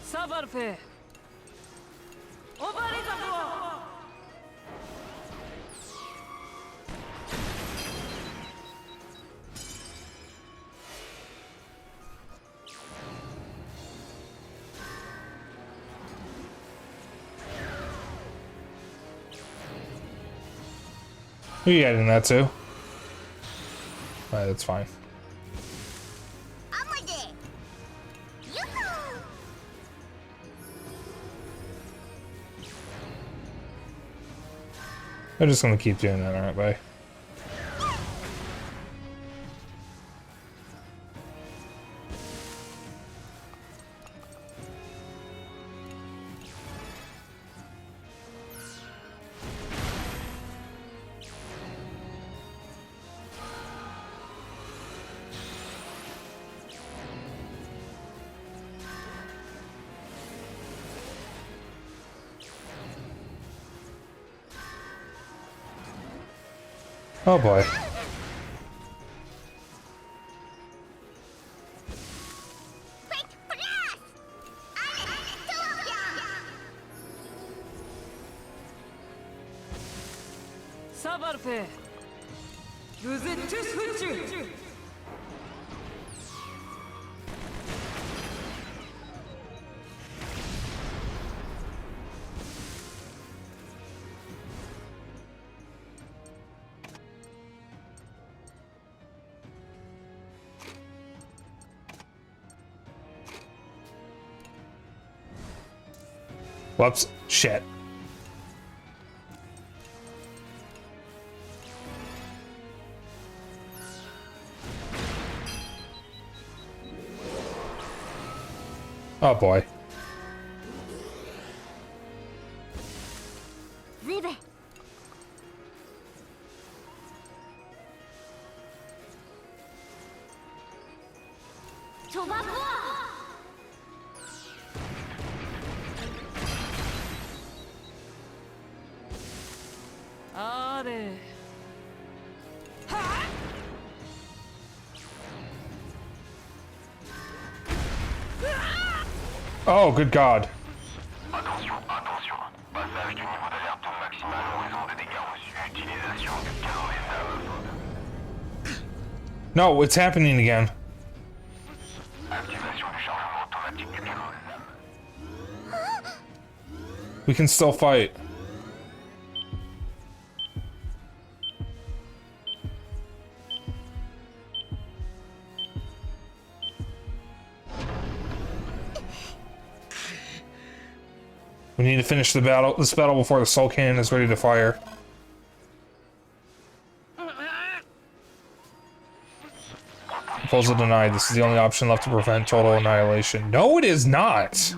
Ça va le faire. On va les avoir. Who are you getting that to? Alright, that's fine. Amadre Yoo-hoo They're just gonna keep doing that, aren't they? Oh boy. Quick blast! 사바르페 루제트 수주 Whoops. Shit. Oh boy. Ribe. 좁아보아. 아네 Oh, good God. Attention, attention. Passage du niveau d'alerte au maximal en raison des dégâts reçus. Utilisation du canon réserve. No, it's happening again. Activation du chargement automatique du canon réserve. We can still fight. We need to finish this battle before the soul cannon is ready to fire. Proposal denied. This is the only option left to prevent total annihilation. No, it is not!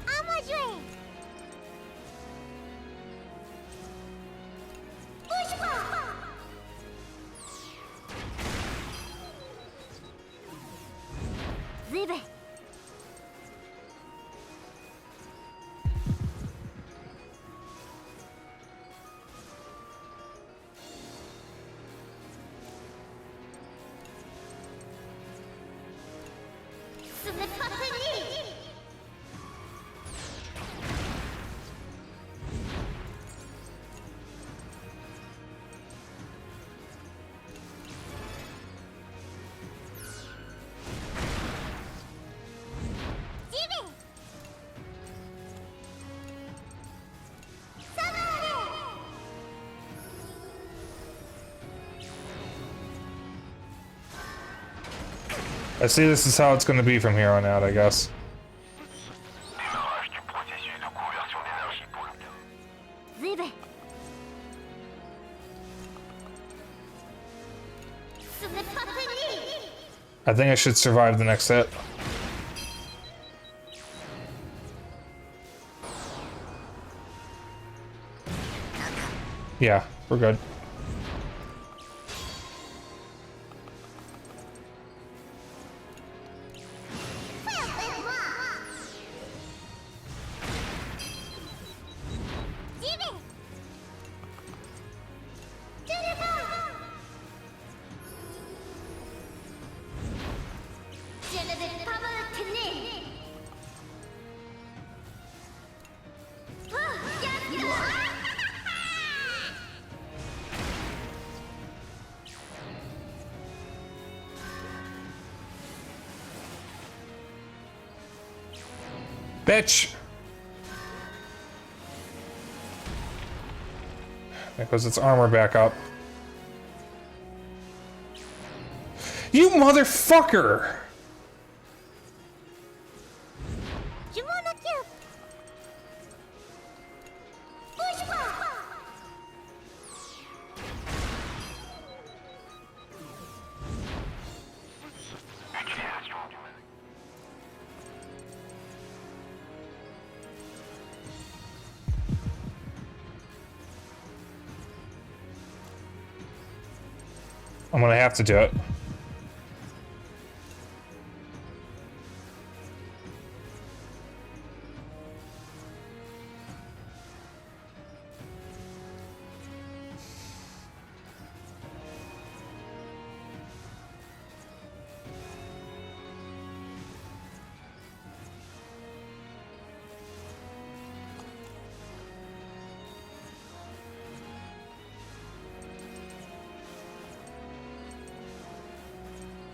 아마주에. 부시바. 리베. 스네파페니. 지비. 사마레. I see this is how it's going to be from here on out, I guess. Démarrage du processus de conversion d'énergie point. 리베. 스네파페니. I think I should survive the next hit. Yeah, we're good. 지비. 찌르바. 찌르르 파버트니. Bitch! There goes its armor back up. You motherfucker! Utilisation du masque. I'm gonna have to do it.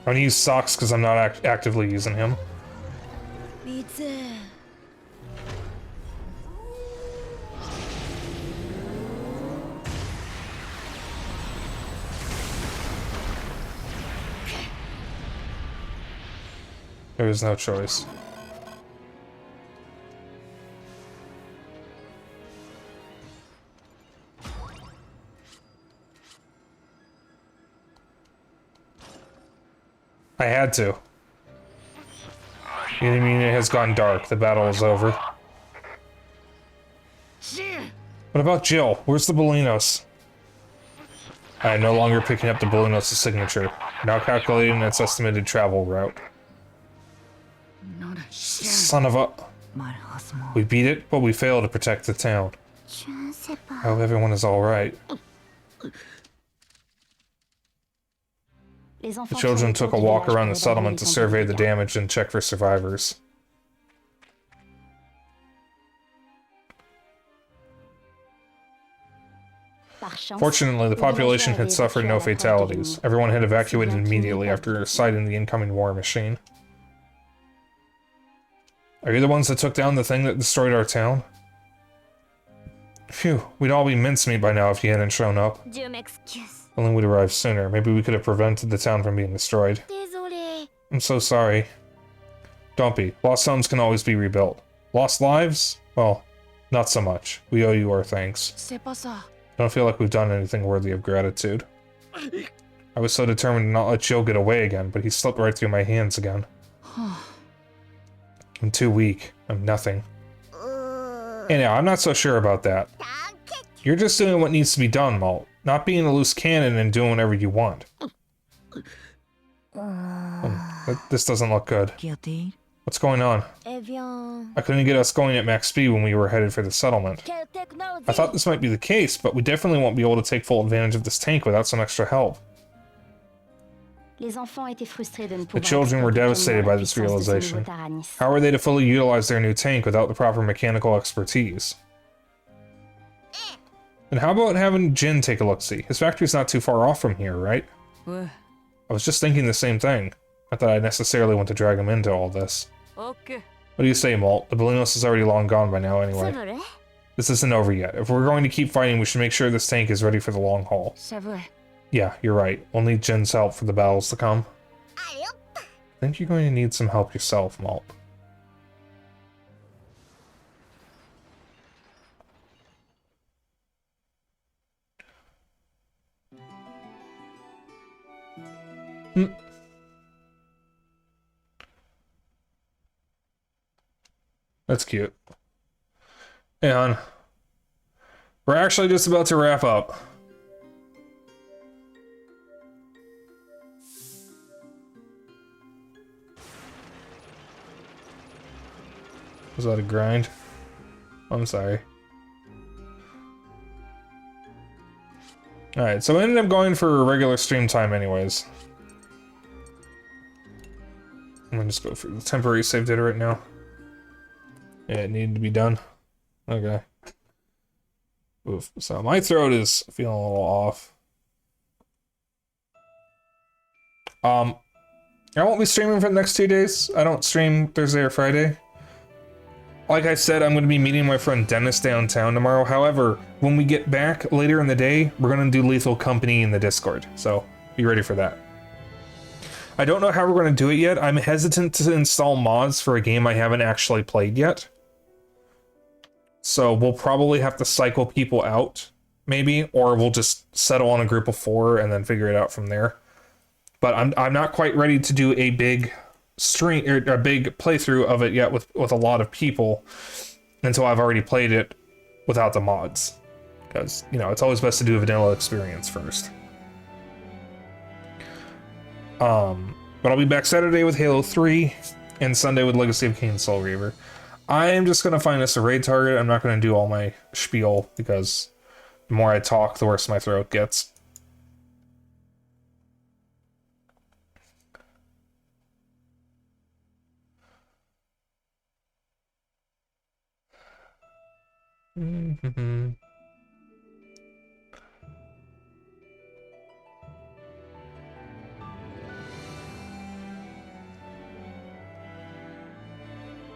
I'm gonna use socks because I'm not actively using him. There is no choice. I had to. The enemy unit has gone dark. The battle is over. What about Jill? Where's the Bolinos? I am no longer picking up the Bolinos' signature. Now calculating its estimated travel route. Son of a... We beat it, but we failed to protect the town. I hope everyone is alright. The children took a walk around the settlement to survey the damage and check for survivors. Fortunately, the population had suffered no fatalities. Everyone had evacuated immediately after sighting the incoming war machine. Are you the ones that took down the thing that destroyed our town? Phew, we'd all be mincemeat by now if you hadn't shown up. Only we'd arrived sooner. Maybe we could have prevented the town from being destroyed. I'm so sorry. Don't be. Lost homes can always be rebuilt. Lost lives? Well, not so much. We owe you our thanks. Don't feel like we've done anything worthy of gratitude. I was so determined to not let Jill get away again, but he slipped right through my hands again. I'm too weak. I'm nothing. Anyhow, I'm not so sure about that. You're just doing what needs to be done, Malt. Not being a loose cannon and doing whatever you want. This doesn't look good. What's going on? I couldn't get us going at max speed when we were headed for the settlement. I thought this might be the case, but we definitely won't be able to take full advantage of this tank without some extra help. The children were devastated by this realization. How are they to fully utilize their new tank without the proper mechanical expertise? And how about having Jin take a look-see? His factory's not too far off from here, right? I was just thinking the same thing. Not that I necessarily want to drag him into all this. Okay. What do you say, Malt? The Bolinos is already long gone by now anyway. This isn't over yet. If we're going to keep fighting, we should make sure this tank is ready for the long haul. Yeah, you're right. We'll need Jin's help for the battles to come. I think you're going to need some help yourself, Malt. That's cute. And we're actually just about to wrap up. Was that a grind? I'm sorry. Alright, so I ended up going for regular stream time anyways. I'm gonna just go for the temporary save data right now. Yeah, it needed to be done. Okay. Oof. So my throat is feeling a little off. I won't be streaming for the next 2 days. I don't stream Thursday or Friday. Like I said, I'm going to be meeting my friend Dennis downtown tomorrow. However, when we get back later in the day, we're going to do Lethal Company in the Discord. So be ready for that. I don't know how we're going to do it yet. I'm hesitant to install mods for a game I haven't actually played yet. So we'll probably have to cycle people out, maybe, or we'll just settle on a group of 4 and then figure it out from there. But I'm not quite ready to do a big stream or a big playthrough of it yet with a lot of people until I've already played it without the mods. Because, you know, it's always best to do a vanilla experience first. But I'll be back Saturday with Halo 3 and Sunday with Legacy of Kain Soul Reaver. I am just going to find us a raid target. I'm not going to do all my spiel because the more I talk, the worse my throat gets.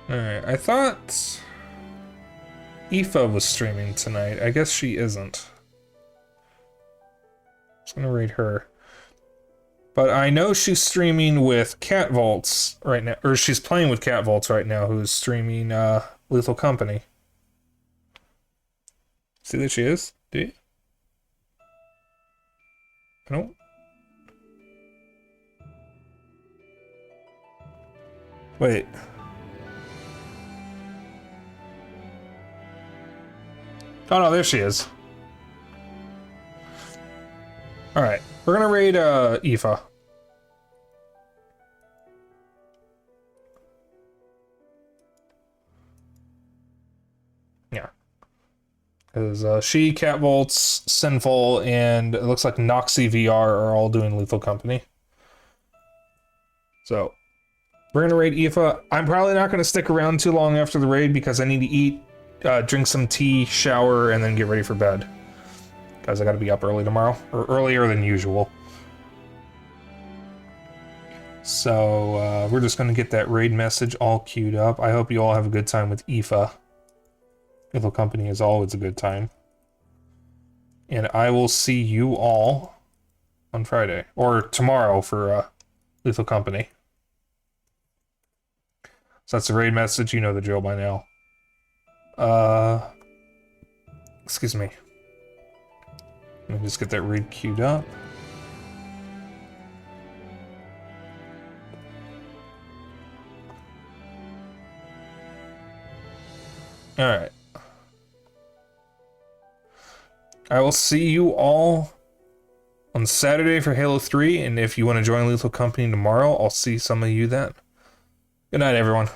Alright, I thought Aoife was streaming tonight. I guess she isn't. Just gonna raid her. But I know she's streaming with Cat Vaults right now, or she's playing with Cat Vaults right now, who's streaming Lethal Company. See that she is? Do you? No. Wait. Oh no, there she is. Alright, we're gonna raid Aoife. Yeah. Because she, Cat Volts, Sinful, and it looks like Noxy VR are all doing Lethal Company. So, we're gonna raid Aoife. I'm probably not gonna stick around too long after the raid because I need to eat, drink some tea, shower, and then get ready for bed. Because I gotta be up early tomorrow, or earlier than usual. So, we're just gonna get that raid message all queued up. I hope you all have a good time with Aoife. Lethal Company is always a good time. And I will see you all on Friday, or tomorrow for Lethal Company. So that's the raid message, you know the drill by now. Excuse me. Let me just get that raid queued up. Alright. I will see you all on Saturday for Halo 3, and if you want to join Lethal Company tomorrow, I'll see some of you then. Good night, everyone.